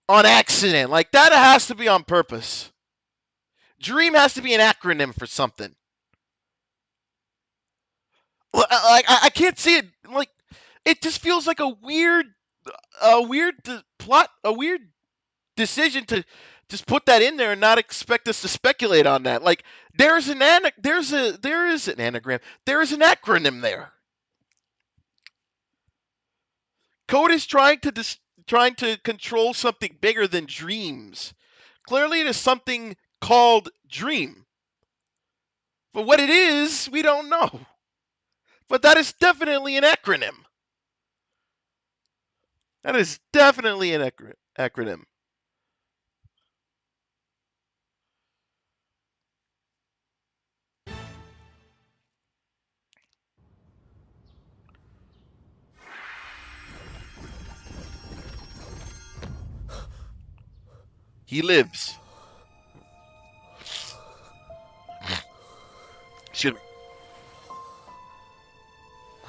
Speaker 1: accident. Like, that has to be on purpose. Dream has to be an acronym for something. Like, I can't see it. Like, it just feels like a weird plot, a weird decision to just put that in there and not expect us to speculate on that. Like, there is an anagram. There is an acronym there. Code is trying to control something bigger than dreams. Clearly, it is something called dream. But what it is, we don't know. But that is definitely an acronym. That is definitely an acronym. He lives. Excuse me.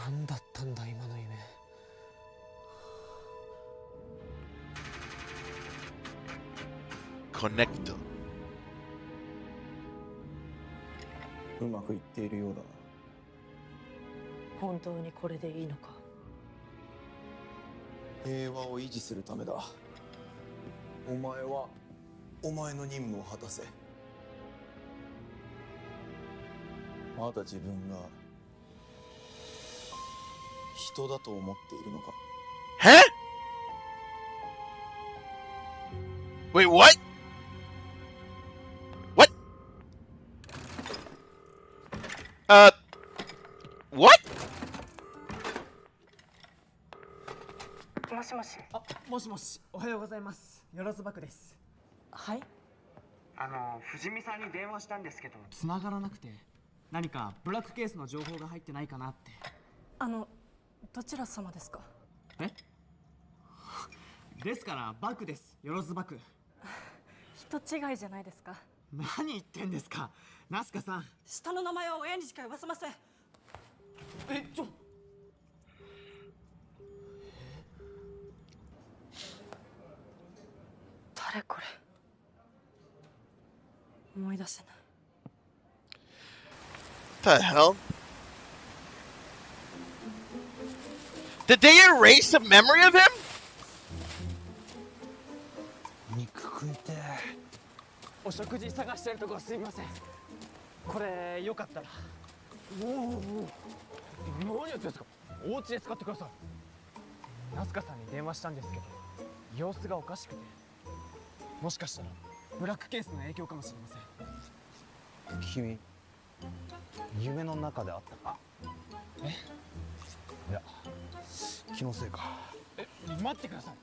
Speaker 3: 何だったんだ今の夢。
Speaker 1: Connect.
Speaker 9: うまくいっているようだな。
Speaker 11: 本当にこれでいいのか。
Speaker 9: 平和を維持するためだ。お前はお前の任務を果たせ。まだ自分が人だと思っているのか。
Speaker 1: Huh? Wait, what? What? What?
Speaker 11: もしもし。
Speaker 3: あ、もしもし、おはようございます。よろずばくです。
Speaker 11: はい。
Speaker 3: 藤見さんに電話したんですけど、繋がらなくて、何かブラックケースの情報が入ってないかなって。
Speaker 11: どちら様ですか？
Speaker 3: え？ですからバクです。よろずばく。
Speaker 11: 人違いじゃないですか？
Speaker 3: 何言ってんですか、ナスカさん。
Speaker 11: 下の名前は親にしか言わせません。誰これ？思い出せない。
Speaker 1: What the hell? Did they erase the memory of him?
Speaker 3: 肉食いてお食事探してるとこすいません。これよかったら。何やってんですか。お家で使ってください。ナスカさんに電話したんですけど、様子がおかしくて、もしかしたらブラックケースの影響かもしれません。
Speaker 12: 君夢の中であったか？
Speaker 3: え？
Speaker 12: いや気のせいか。
Speaker 3: 待ってください。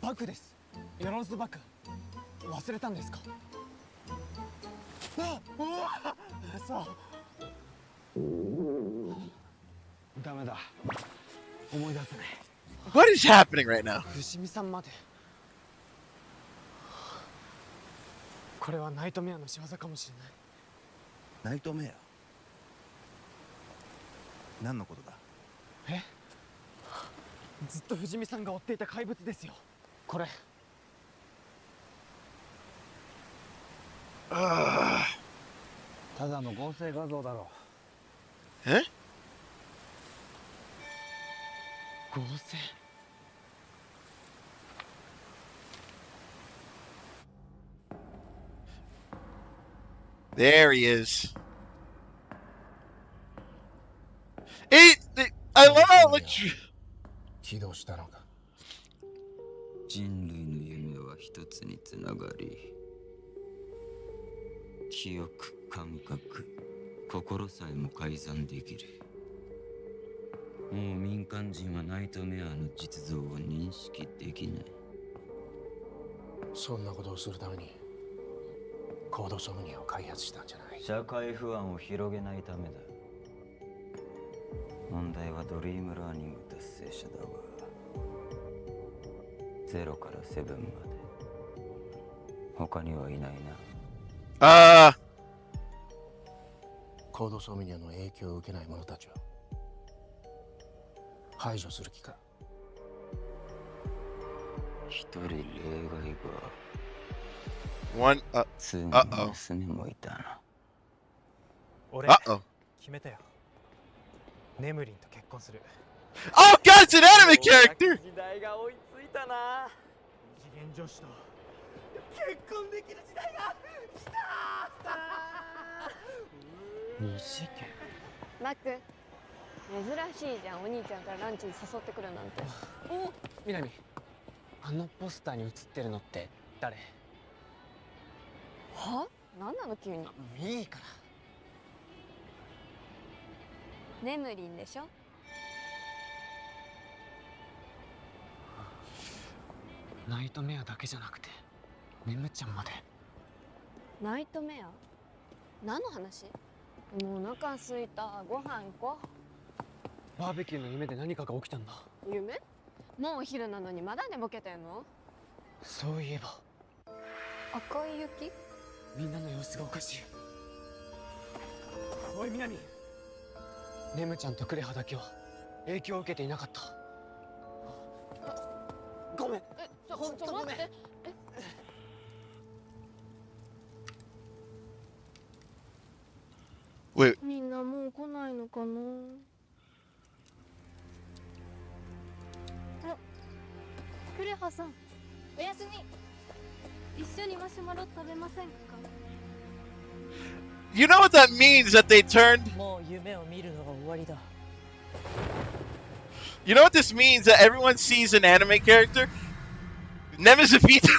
Speaker 3: バッグです。エローズバッグ。忘れたんですか？あ、うわ、そう。ダメだ。思い出せない。
Speaker 1: What is happening right now?
Speaker 3: 伏見さんまで。これはナイトメアの仕業かもしれない。
Speaker 12: ナイトメア？何のことだ？
Speaker 3: え？ずっと藤見さんが追っていた怪物ですよ。これ。
Speaker 12: ただの合成画像だろ
Speaker 1: う。え？
Speaker 3: 合成。
Speaker 1: There he is. I love how it looks.
Speaker 12: 起動したのか。
Speaker 10: 人類の夢は一つにつながり、記憶、感覚、心さえも改ざんできる。もう民間人はナイトメアの実像を認識できない。
Speaker 12: そんなことをするためにコードソムニアを開発したんじゃない。
Speaker 10: 社会不安を広げないためだ。問題はドリームラーニング達成者だが、0から7まで他にはいないな。
Speaker 12: コードソムニアの影響を受けない者たちを排除する気か。
Speaker 10: 一人例外が。
Speaker 1: One.
Speaker 10: ついに娘もいたな。
Speaker 3: 俺決めたよ。ネムリンと結婚する。
Speaker 1: Oh God, it's an anime character.
Speaker 3: 時代が追いついたな。次元女子と結婚できる時代が来た。二次元。
Speaker 8: マック、珍しいじゃん。お兄ちゃんからランチに誘ってくるなんて。
Speaker 3: お、みなみ、あのポスターに写ってるのって誰？
Speaker 8: は？なんなの急に。
Speaker 3: いいから。
Speaker 8: ネムリンでしょ。
Speaker 3: ナイトメアだけじゃなくてネムちゃんまで。
Speaker 8: ナイトメア？何の話？もうお腹すいた。ご飯行こ
Speaker 3: う。バーベキューの夢で何かが起きたんだ。
Speaker 8: 夢？もうお昼なのにまだ寝ぼけてんの？
Speaker 3: そういえば
Speaker 8: 赤い雪？
Speaker 3: みんなの様子がおかしい。おい、みなみ、ネムちゃんとクレハだけは影響を受けていなかった。ごめん。
Speaker 8: ちょっと待って。みんなもう来ないのかな。
Speaker 13: クレハさん、おやすみ。一緒にマシュマロ食べませんか？
Speaker 1: You know what that means? That they turned.
Speaker 11: もう夢を見るのが終わりだ。
Speaker 1: You know what this means? That everyone sees an anime character. Nemesis vtuber.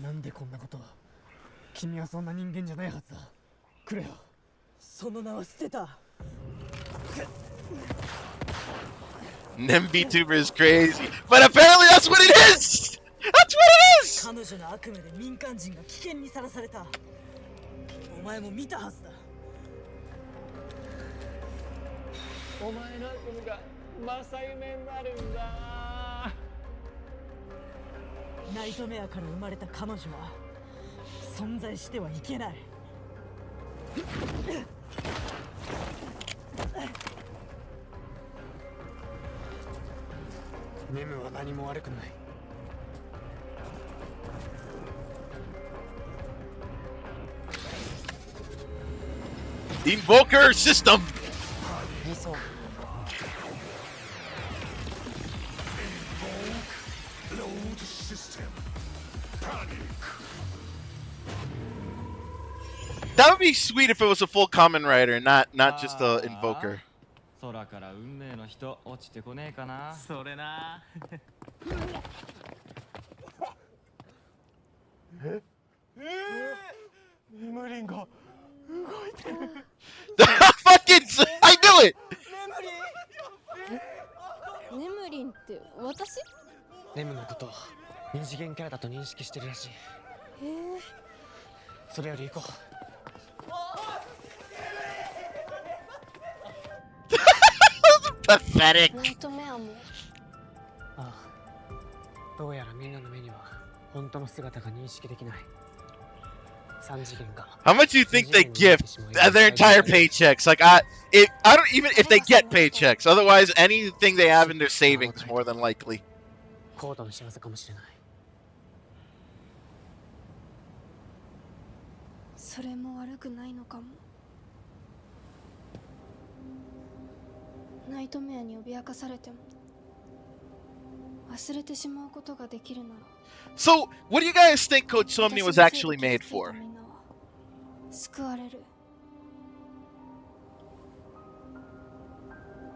Speaker 3: なんでこんなこと。君はそんな人間じゃないはずだ。クレハ。
Speaker 11: その名は捨てた。
Speaker 1: Nem vtuber is crazy, but apparently that's what it is. That's what it is.
Speaker 11: 彼女の悪夢で民間人が危険にさらされた。お前も見たはずだ。
Speaker 3: お前の悪夢が正夢になるんだ。
Speaker 11: ナイトメアから生まれた彼女は存在してはいけない。
Speaker 3: ネムは何も悪くない。
Speaker 1: Invoker system.
Speaker 3: 理想。
Speaker 1: That would be sweet if it was a full Kamen Rider, not just a invoker.
Speaker 14: 空から運命の人落ちてこねえかな。それな。
Speaker 3: ネムリンが動いてる。
Speaker 1: Fucking I knew it.
Speaker 13: ネムリンって私？
Speaker 3: ネムのことを二次元キャラだと認識してるらしい。
Speaker 13: へえ。
Speaker 3: それより行こう。
Speaker 1: Pathetic.
Speaker 13: ナイトメアも。
Speaker 3: ああ、どうやらみんなの目には本当の姿が認識できない。三次元が。
Speaker 1: How much do you think they gift their entire paychecks? Like I don't even if they get paychecks. Otherwise, anything they have in their savings, more than likely.
Speaker 3: コードの仕業かもしれない。
Speaker 8: それも悪くないのかも。ナイトメアに脅かされても忘れてしまうことができるなら。
Speaker 1: So, what do you guys think Code Somni was actually made for?
Speaker 8: 救われる。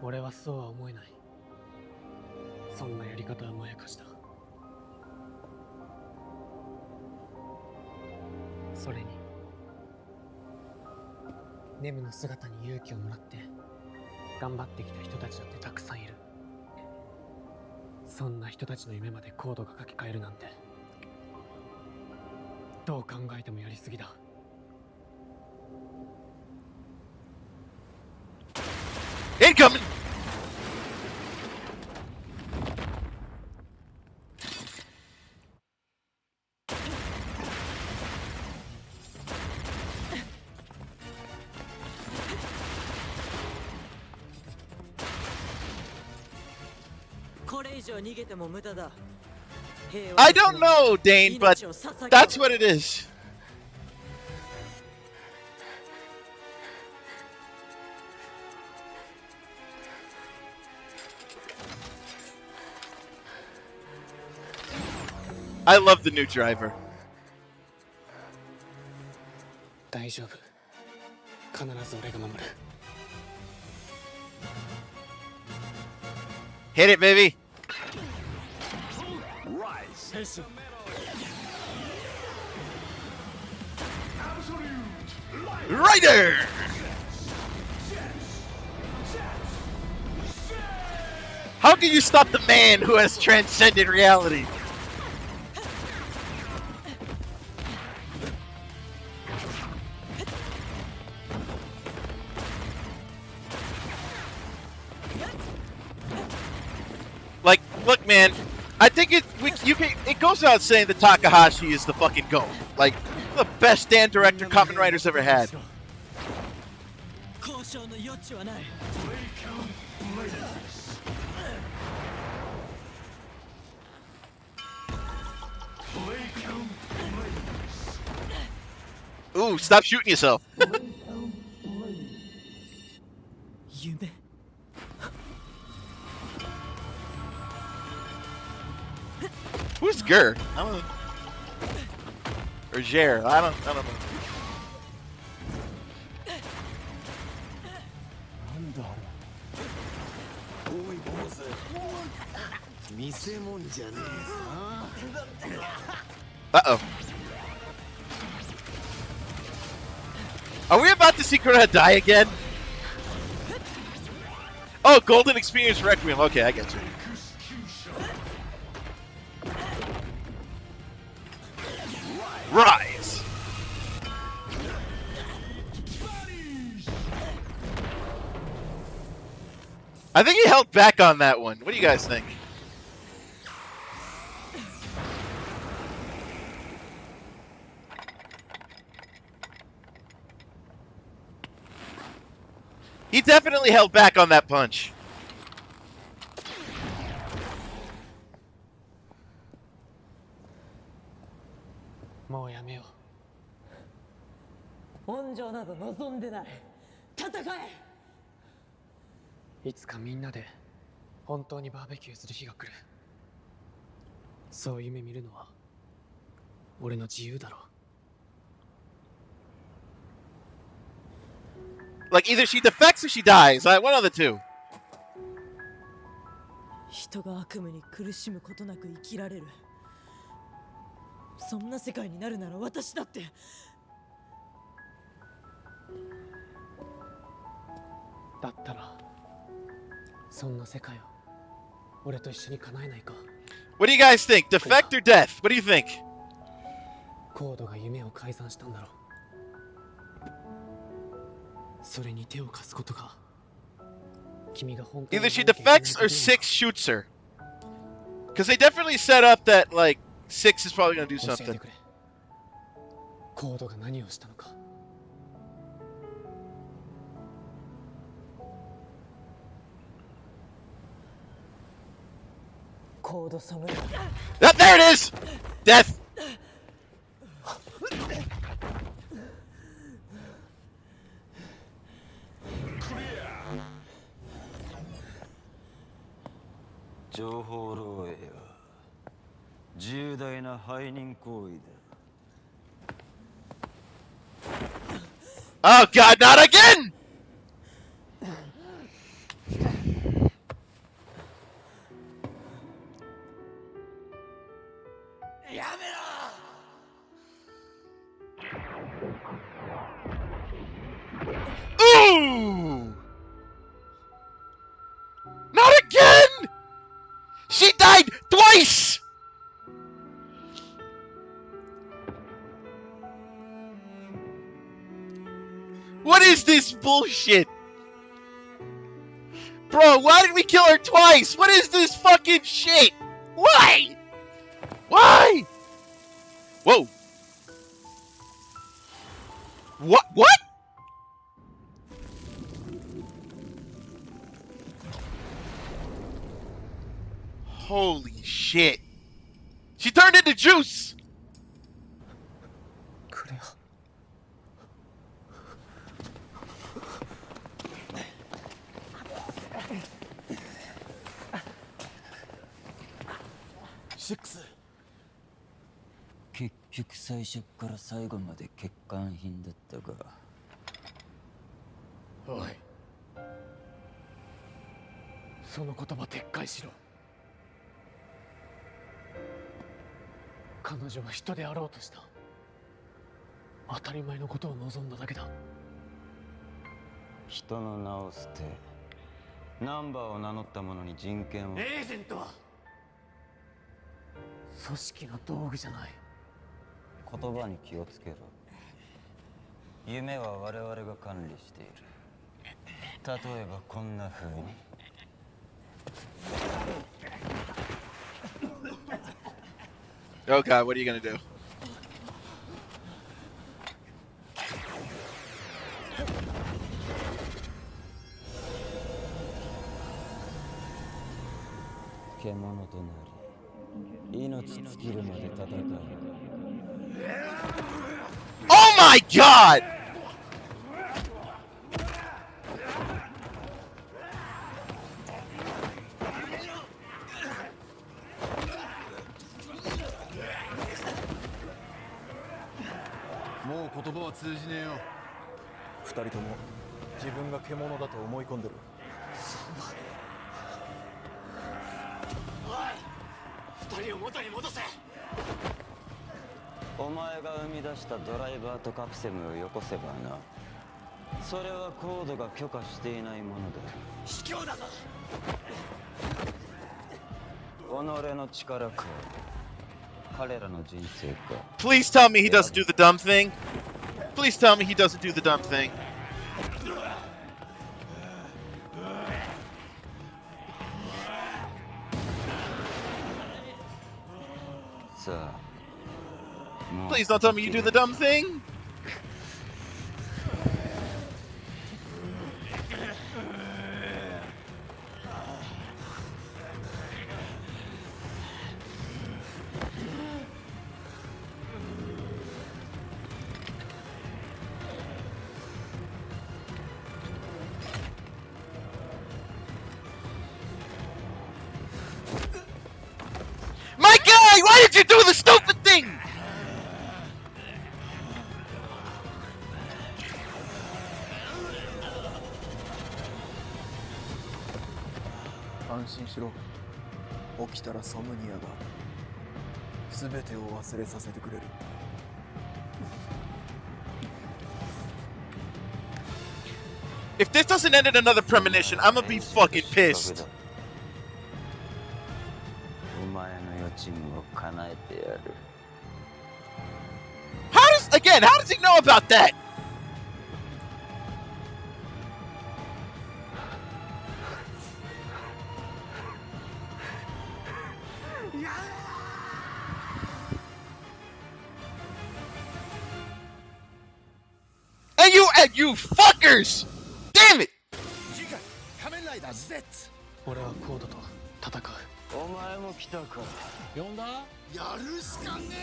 Speaker 3: 俺はそうは思えない。そんなやり方はまやかした。それにネムの姿に勇気をもらって頑張ってきた人たちだってたくさんいる。そんな人たちの夢までコードが書き換えるなんてどう考えてもやりすぎだ。
Speaker 1: Incoming! I don't know, Dane, but that's what it is. I love the new driver.
Speaker 3: 大丈夫。必ず俺が守る。
Speaker 1: Hit it, baby. Rider! How can you stop the man who has transcended reality? Like, look, man, I think it goes without saying that Takahashi is the fucking GOAT. Like, the best stand director Kamen Rider's ever had. Ooh, stop shooting yourself. Who's Ger? I don't know. Or Jer? I don't know. Uh-oh. Are we about to see Kuroda die again? Oh, Golden Experience Requiem. Okay, I get you. Rise! I think he held back on that one. What do you guys think? He definitely held back on that punch.
Speaker 3: "いつかみんなで本当にバーベキューする日が来る。そう夢見るのは俺の自由だろう。
Speaker 1: Like, either she defects or she dies. One of the two.
Speaker 15: 人が悪夢に苦しむことなく生きられる。そんな世界になるなら私だって。
Speaker 12: だったらそんな世界を俺と一緒に叶えないか。
Speaker 1: What do you guys think? Defect or death? What do you think?
Speaker 12: コードが夢を改ざんしたんだろう。それに手を貸すことが君が本当に
Speaker 1: Either she defects or Six shoots her. Because they definitely set up that, like, Six is probably going to do
Speaker 12: 教えて
Speaker 1: something.
Speaker 12: くれ。コードが何をしたのか。
Speaker 15: コードサムライ。
Speaker 1: There it is! Death! Oh god, not again! Ooh! Not again! She died twice! What is this bullshit? Bro, why did we kill her twice? What is this fucking shit? Why? Why? Whoa. What? What? Holy shit. She turned into juice.
Speaker 12: クレア。
Speaker 10: 結局最初から最後まで欠陥品だったが。
Speaker 12: おい、その言葉撤回しろ。彼女は人であろうとした。当たり前のことを望んだだけだ。
Speaker 10: 人の名を捨てナンバーを名乗った者に人権を。
Speaker 12: エージェントは組織の道具じゃない。
Speaker 10: 言葉に気をつけろ。夢は我々が管理している。例えばこんな風に。
Speaker 1: Oh god, what are you gonna do?
Speaker 10: Kemonoとなり、命尽きるまで戦う。
Speaker 1: Oh my god!
Speaker 16: Mo 言葉は通じねえよ。
Speaker 9: 二人とも自分が獣だと思い込んでる。
Speaker 12: 二人を元に戻せ。
Speaker 10: お前が生み出したドライバーとカプセルをよこせばな。それはコードが許可していないものだ。
Speaker 12: 卑怯だぞ。
Speaker 10: 己の力か。彼らの人生か。
Speaker 1: Please tell me he doesn't do the dumb thing. Please tell me he doesn't do the dumb thing. Please don't tell me you do the dumb thing. My guy, why did you do the stupid thing?
Speaker 3: しろ。起きたらソムニアが全てを忘れさせてくれる。
Speaker 1: If this doesn't end in another premonition, I'm gonna be fucking pissed.
Speaker 10: お前の予知夢を叶えてやる。
Speaker 1: How does he know about that? And you fuckers! Damn it!
Speaker 12: 次回仮面ライダー Z。俺はコードと戦う。
Speaker 10: お前も来たか。
Speaker 12: 呼んだ？やるしかねえんだよ。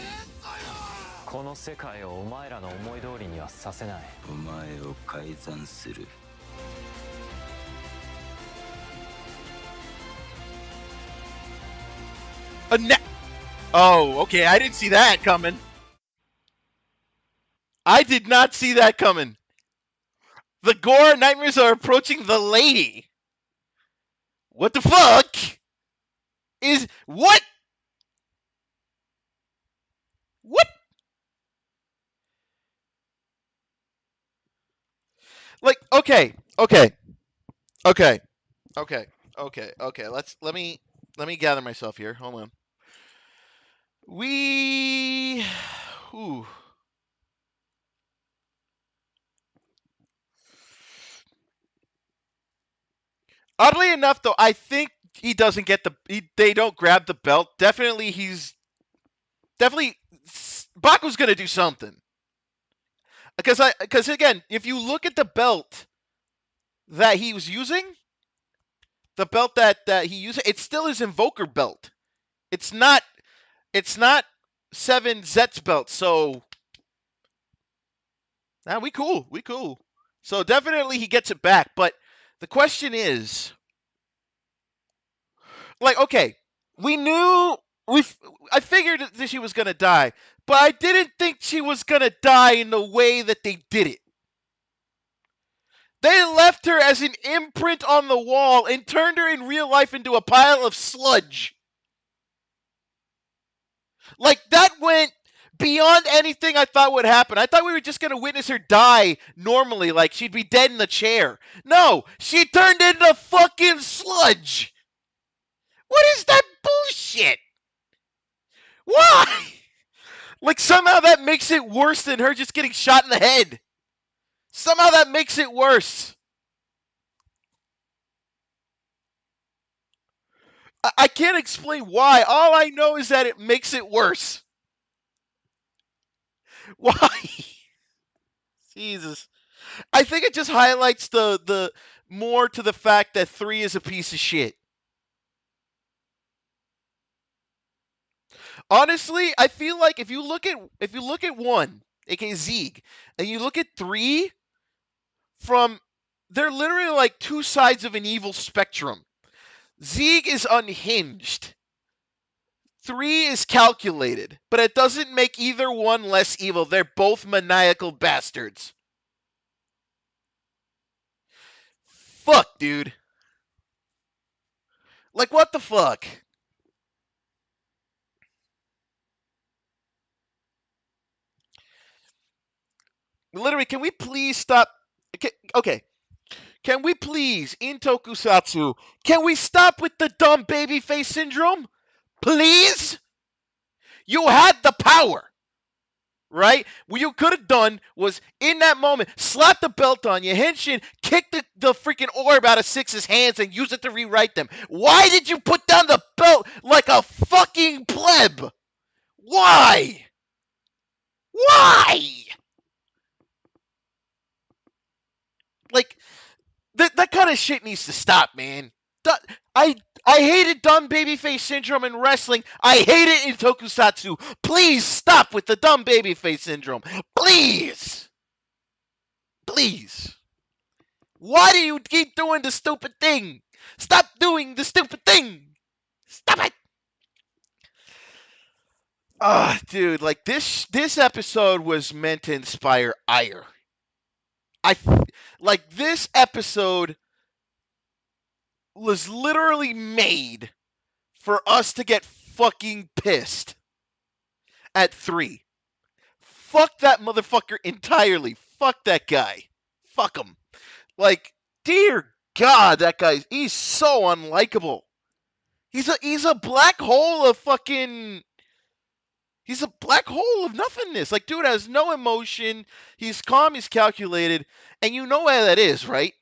Speaker 16: この世界をお前らの思い通りにはさせない。
Speaker 10: お前を改ざんする。
Speaker 1: Oh, okay, I didn't see that coming. I did not see that coming. The gore nightmares are approaching the lady. What the fuck? Is what? What? Like, okay. Let me gather myself here. Hold on. Ooh. Oddly enough, though, I think he doesn't get they don't grab the belt. Definitely, Baku's gonna do something. Because again, if you look at the belt that he was using, the belt that he used, it's still his Invoker belt. It's not ZEZTZ belt. So, we cool. So definitely he gets it back. But the question is, like, okay, I figured that she was gonna die, but I didn't think she was gonna die in the way that they did it. They left her as an imprint on the wall and turned her in real life into a pile of sludge. Like, that went beyond anything I thought would happen. I thought we were just going to witness her die normally, like she'd be dead in the chair. No, she turned into fucking sludge. What is that bullshit? Why? Like, somehow that makes it worse than her just getting shot in the head. Somehow that makes it worse. I can't explain why. All I know is that it makes it worse. Why? Jesus. I think it just highlights the more to the fact that 3 is a piece of shit. Honestly, I feel like if you look at 1, aka Zeke, and you look at 3, they're literally like two sides of an evil spectrum. Zeke is unhinged. 3 is calculated, but it doesn't make either one less evil. They're both maniacal bastards. Fuck, dude. Like, what the fuck? Literally, can we please stop? Okay. Can we please, in Tokusatsu, can we stop with the dumb babyface syndrome? Please? You had the power, right? What you could have done was, in that moment, slap the belt on your henshin, kick the freaking orb out of Six's hands, and use it to rewrite them. Why did you put down the belt like a fucking pleb? Why? Why? Like, that kind of shit needs to stop, man. I hated dumb babyface syndrome in wrestling. I hate it in Tokusatsu. Please stop with the dumb babyface syndrome. Please. Please. Why do you keep doing the stupid thing? Stop doing the stupid thing. Stop it. Dude, like this episode was meant to inspire ire. Like this episode was literally made for us to get fucking pissed at 3. Fuck that motherfucker entirely. Fuck that guy. Fuck him. Like, dear God, that guy, he's so unlikable. He's a black hole of fucking. He's a black hole of nothingness. Like, dude has no emotion. He's calm. He's calculated, and you know why that is, right?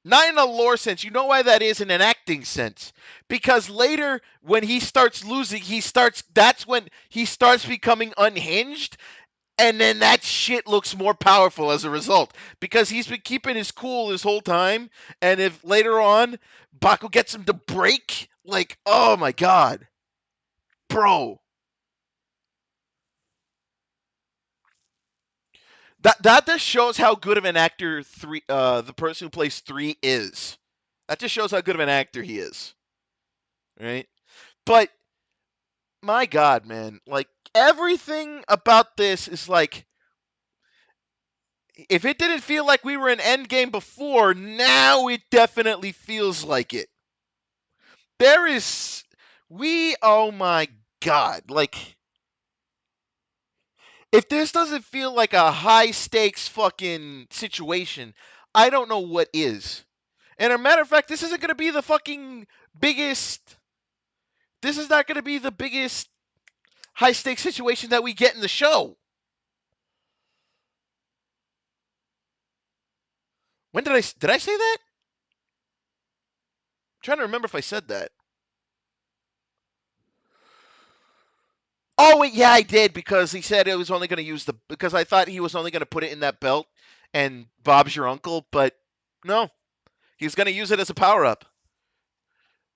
Speaker 1: Not in a lore sense. You know why that is in an acting sense. Because later, when he starts losing, that's when he starts becoming unhinged. And then that shit looks more powerful as a result. Because he's been keeping his cool this whole time. And if later on, Baku gets him to break, like, oh my God. Bro. That just shows how good of an actor the person who plays 3 is. That just shows how good of an actor he is. Right? But my God, man, like everything about this is like, if it didn't feel like we were in Endgame before, now it definitely feels like it. Oh my God, like, if this doesn't feel like a high stakes fucking situation, I don't know what is. And a matter of fact, this isn't going to be the fucking biggest. This is not going to be the biggest high stakes situation that we get in the show. When did I say that? I'm trying to remember if I said that. Oh wait, yeah, I did, because he said it was only going to use because I thought he was only going to put it in that belt and Bob's your uncle, but no. He's going to use it as a power up.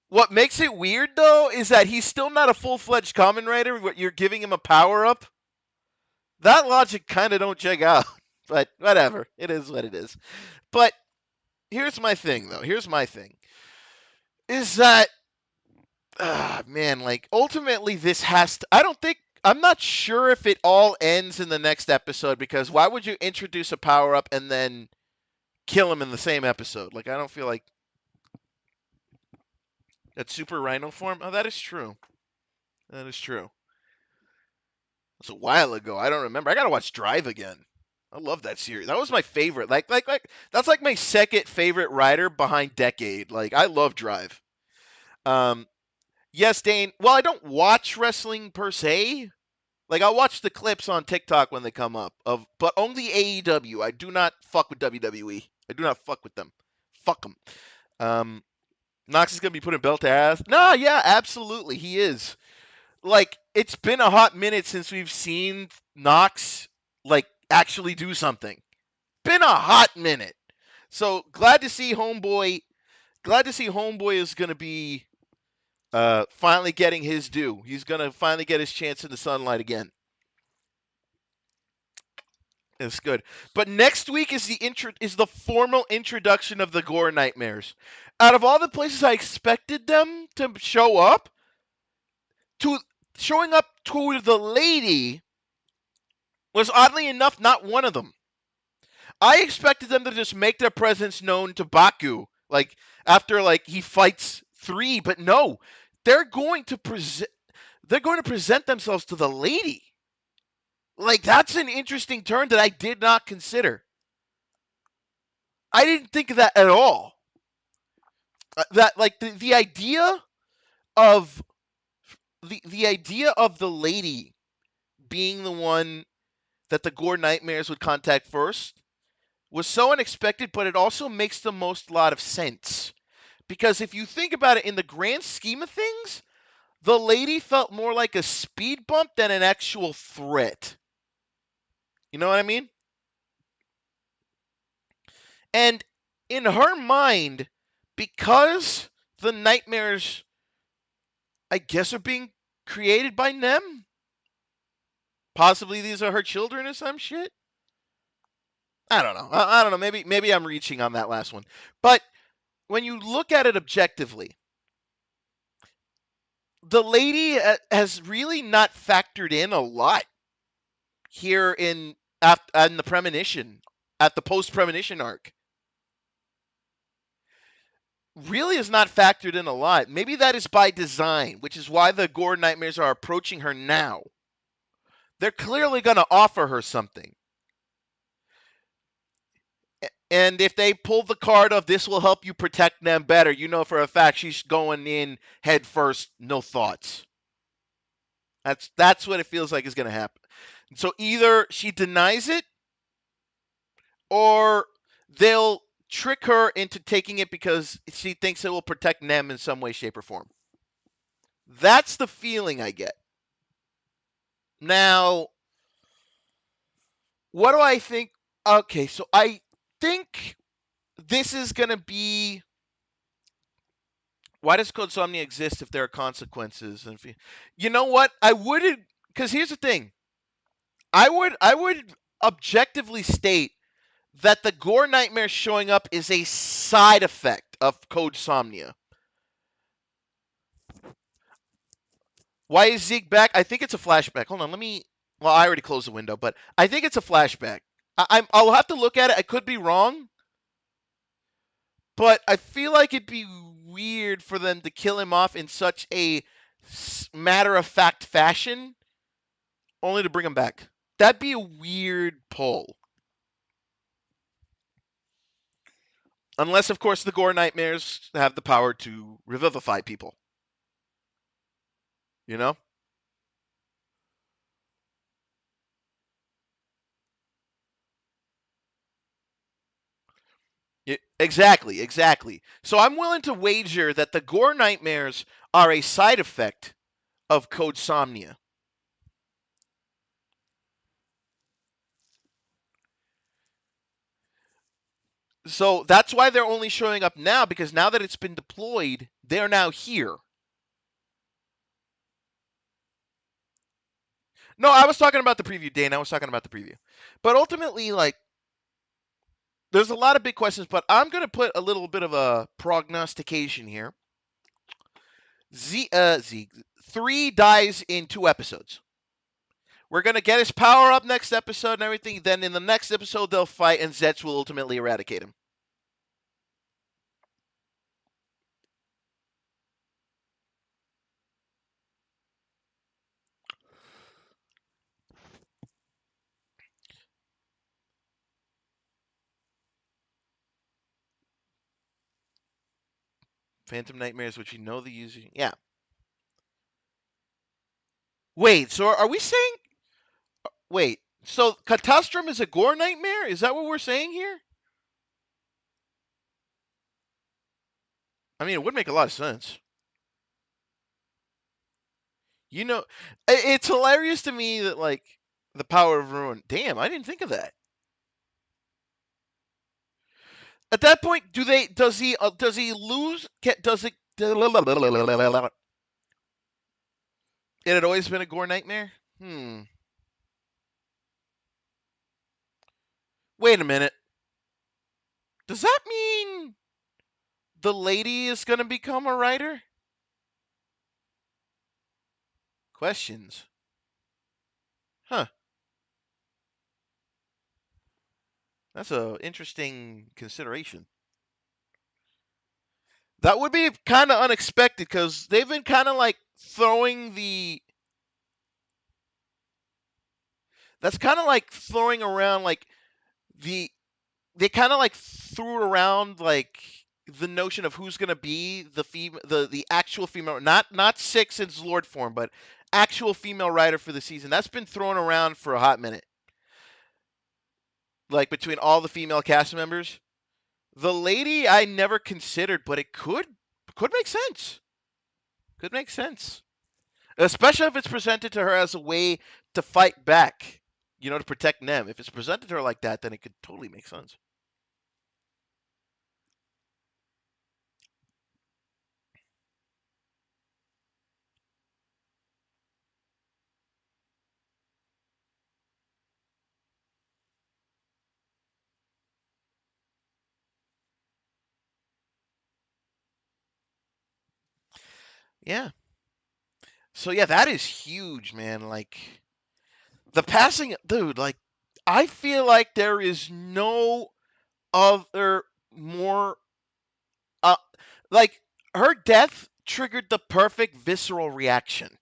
Speaker 1: What makes it weird though is that he's still not a full-fledged Kamen Rider. You're giving him a power up. That logic kind of don't check out, but whatever. It is what it is. But here's my thing, though. Here's my thing. Is that, man, like, ultimately this has to, I'm not sure if it all ends in the next episode, because why would you introduce a power-up and then kill him in the same episode? Like, I don't feel like that Super Rhino form. Oh, that is true. That is true. It was a while ago. I don't remember. I gotta watch Drive again. I love that series. That was my favorite. Like that's like my second favorite rider behind Decade. Like, I love Drive. Yes, Dane. Well, I don't watch wrestling per se. Like, I'll watch the clips on TikTok when they come up, but only AEW. I do not fuck with WWE. I do not fuck with them. Fuck them. Knox is gonna be putting belt to ass. No, yeah, absolutely, he is. Like, it's been a hot minute since we've seen Knox, like, actually do something. Been a hot minute. So glad to see Homeboy. Glad to see Homeboy is gonna be finally getting his due. He's gonna finally get his chance in the sunlight again. It's good. But next week is the formal introduction of the Gore Nightmares. Out of all the places I expected them to show up, showing up to the lady was, oddly enough, not one of them. I expected them to just make their presence known to Baku, like, after, like, he fights 3, but no. They're going to present themselves to the lady. Like, that's an interesting turn that I did not consider. I didn't think of that at all. That, like, the idea of the idea of the lady being the one that the Gore Nightmares would contact first was so unexpected, but it also makes the most lot of sense. Because if you think about it in the grand scheme of things, the lady felt more like a speed bump than an actual threat. You know what I mean? And in her mind, because the nightmares, I guess, are being created by Nem, possibly these are her children or some shit. I don't know. I don't know. Maybe I'm reaching on that last one. But when you look at it objectively, the lady has really not factored in a lot here in the premonition, at the post-premonition arc. really is not factored in a lot. Maybe that is by design, which is why the gore nightmares are approaching her now. They're clearly going to offer her something. And if they pull the card of this will help you protect them better, you know for a fact she's going in head first, no thoughts. That's what it feels like is going to happen. So either she denies it or they'll trick her into taking it because she thinks it will protect them in some way, shape, or form. That's the feeling I get. Now, what do I think? Okay, so I think this is going to be. Why does Code Somnia exist if there are consequences? And you know what? I wouldn't, because here's the thing. I would objectively state that the gore nightmare showing up is a side effect of Code Somnia. Why is Zeke back? I think it's a flashback. Hold on, let me. Well, I already closed the window, but I think it's a flashback. I'll have to look at it. I could be wrong, but I feel like it'd be weird for them to kill him off in such a matter-of-fact fashion, only to bring him back. That'd be a weird pull. Unless, of course, the gore nightmares have the power to revivify people. You know? Exactly. So I'm willing to wager that the gore nightmares are a side effect of Code Somnia. So that's why they're only showing up now, because now that it's been deployed, they're now here. No, I was talking about the preview, Dane. I was talking about the preview. But ultimately, like, there's a lot of big questions, but I'm going to put a little bit of a prognostication here. Z3 dies in 2 episodes. We're going to get his power up next episode and everything. Then in the next episode, they'll fight, and Zetz will ultimately eradicate him. Phantom Nightmares, which you know the user. Yeah. Wait, so are we saying... Wait, so Catastrum is a gore nightmare? Is that what we're saying here? I mean, it would make a lot of sense. You know, it's hilarious to me that, like, the power of ruin. Damn, I didn't think of that. At that point, does he lose? Does it? It had always been a gore nightmare? Wait a minute. Does that mean the lady is going to become a writer? Questions. Huh. That's an interesting consideration. That would be kind of unexpected because they've been kind of like throwing the... That's kind of like throwing around like the... They kind of like threw around like the notion of who's going to be the actual female, not Six in Lord form, but actual female writer for the season. That's been thrown around for a hot minute. Like between all the female cast members. The lady I never considered, but it could make sense. Could make sense. Especially if it's presented to her as a way to fight back, to protect them. If it's presented to her like that, then it could totally make sense. Yeah. So yeah, that is huge, man. Like the passing, dude. Like I feel like there is no other more. Like, her death triggered the perfect visceral reaction,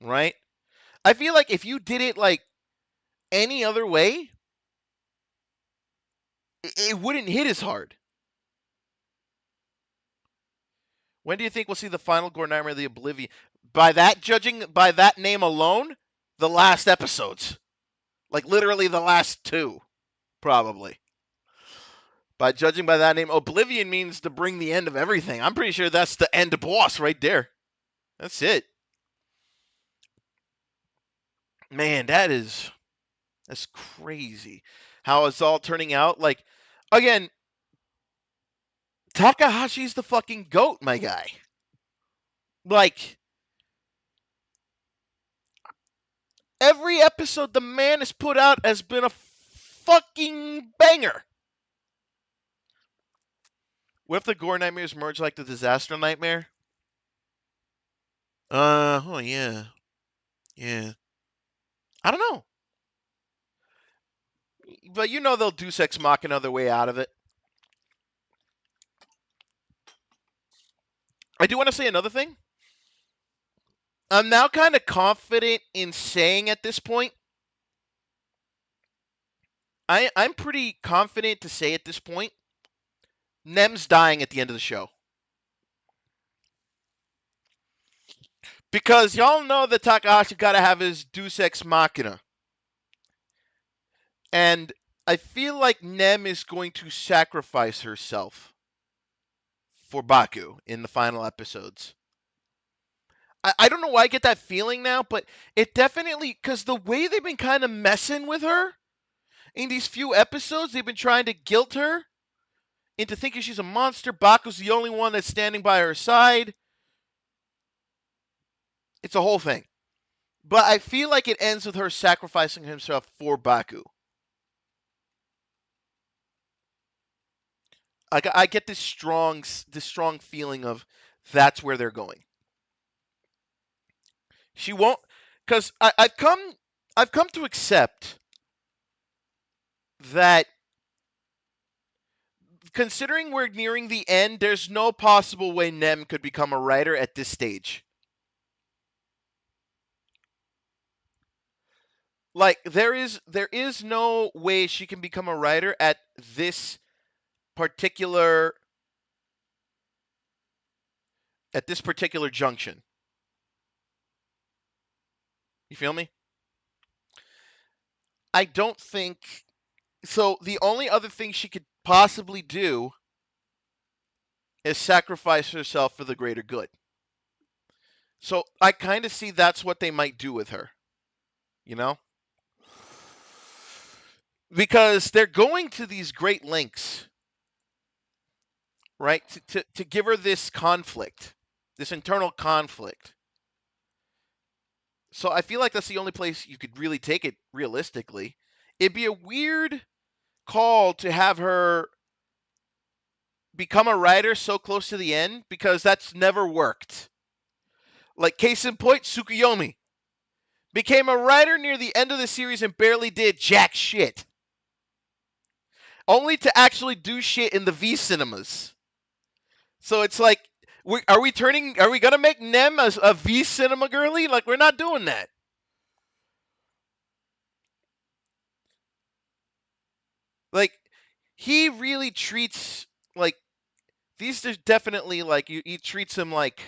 Speaker 1: right? I feel like if you did it like any other way, it wouldn't hit as hard. When do you think we'll see the final Gore Nightmare of the Oblivion? Judging by that name alone, the last episodes. Like, literally the last two, probably. By judging by that name, Oblivion means to bring the end of everything. I'm pretty sure that's the end boss right there. That's it. Man, that's crazy. How it's all turning out. Like, again, Takahashi's the fucking GOAT, my guy. Like, every episode the man has put out has been a fucking banger. What if the Gore Nightmares merge like the Disaster Nightmare? Oh yeah. Yeah. I don't know. But you know they'll do Ex Machina their way out of it. I do want to say another thing. I'm now kind of confident in saying at this point. I'm pretty confident to say at this point. Nem's dying at the end of the show. Because y'all know that Takahashi got to have his Deus Ex Machina. And I feel like Nem is going to sacrifice herself for Baku in the final episodes. I don't know why I get that feeling now, but it definitely, because the way they've been kind of messing with her in these few episodes, they've been trying to guilt her into thinking she's a monster. Baku's the only one that's standing by her side. It's a whole thing. But I feel like it ends with her sacrificing herself for Baku. I get this strong feeling of that's where they're going. She won't, because I've come to accept that considering we're nearing the end, there's no possible way Nem could become a writer at this stage. Like there is no way she can become a writer at this particular junction. You feel me? I don't think so. The only other thing she could possibly do is sacrifice herself for the greater good. So I kind of see that's what they might do with her. You know? Because they're going to these great lengths, right? To give her this conflict, this internal conflict. So I feel like that's the only place you could really take it realistically. It'd be a weird call to have her become a writer so close to the end because that's never worked. Like case in point, Tsukuyomi became a writer near the end of the series and barely did jack shit. Only to actually do shit in the V cinemas. So it's like, are we gonna make Nem a V cinema girly? Like, we're not doing that. Like, he really treats, like, these are definitely, like, he treats him like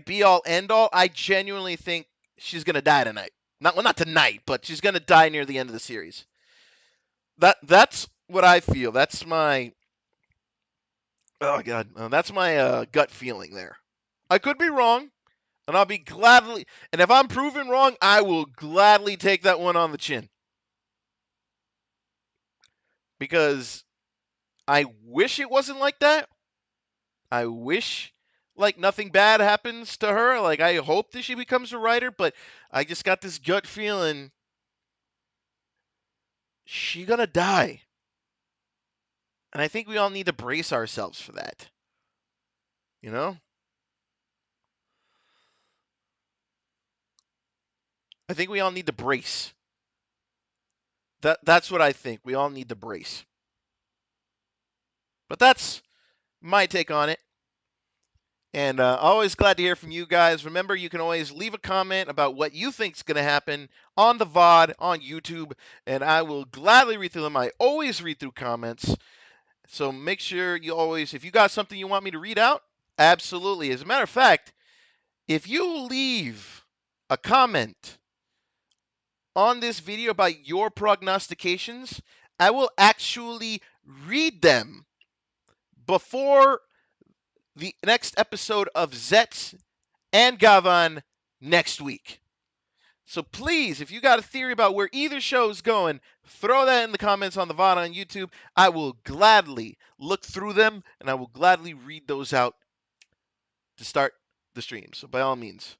Speaker 1: be all end all. I genuinely think she's gonna die tonight. Not tonight, but she's gonna die near the end of the series. That's what I feel. That's my that's my gut feeling there. I could be wrong, and I'll be gladly. And if I'm proven wrong, I will gladly take that one on the chin. Because I wish it wasn't like that. I wish like nothing bad happens to her. Like I hope that she becomes a writer, but I just got this gut feeling she gonna die. And I think we all need to brace ourselves for that. You know? I think we all need to brace. That's what I think. We all need to brace. But that's my take on it. And always glad to hear from you guys. Remember, you can always leave a comment about what you think is going to happen on the VOD on YouTube, and I will gladly read through them. I always read through comments. So make sure you always, if you got something you want me to read out, absolutely. As a matter of fact, if you leave a comment on this video about your prognostications, I will actually read them before the next episode of ZEZTZ and Gavan next week. So please, if you got a theory about where either show is going, throw that in the comments on the VOD on YouTube. I will gladly look through them, and I will gladly read those out to start the stream. So by all means.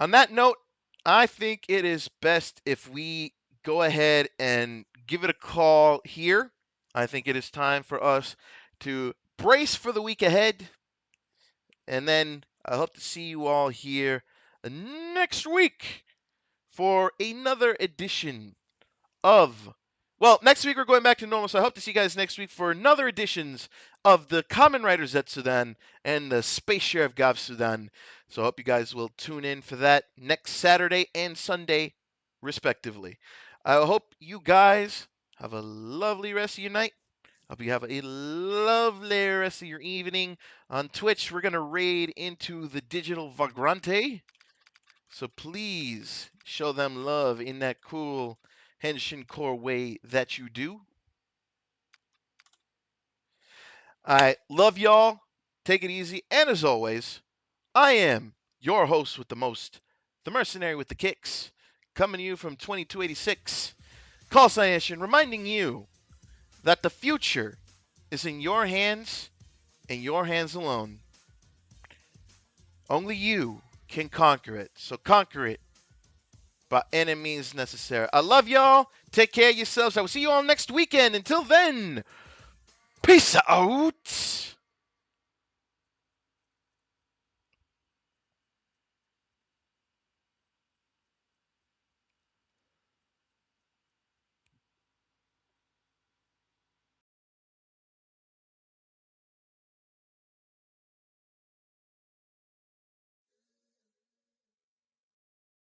Speaker 1: On that note, I think it is best if we go ahead and give it a call here. I think it is time for us to brace for the week ahead. And then I hope to see you all here next week for another edition of, well, next week we're going back to normal, so I hope to see you guys next week for another editions of the Kamen Rider ZEZTZ-udan and the Space Sheriff Zatsudan. So I hope you guys will tune in for that next Saturday and Sunday, respectively. I hope you guys have a lovely rest of your night. Hope you have a lovely rest of your evening. On Twitch, we're going to raid into the Digital Vagrante. So please show them love in that cool Henshin Core way that you do. I love y'all. Take it easy. And as always, I am your host with the most, the mercenary with the kicks, coming to you from 2286. Call sign Henshin, reminding you that the future is in your hands and your hands alone. Only you can conquer it. So conquer it by any means necessary. I love y'all. Take care of yourselves. I will see you all next weekend. Until then, peace out.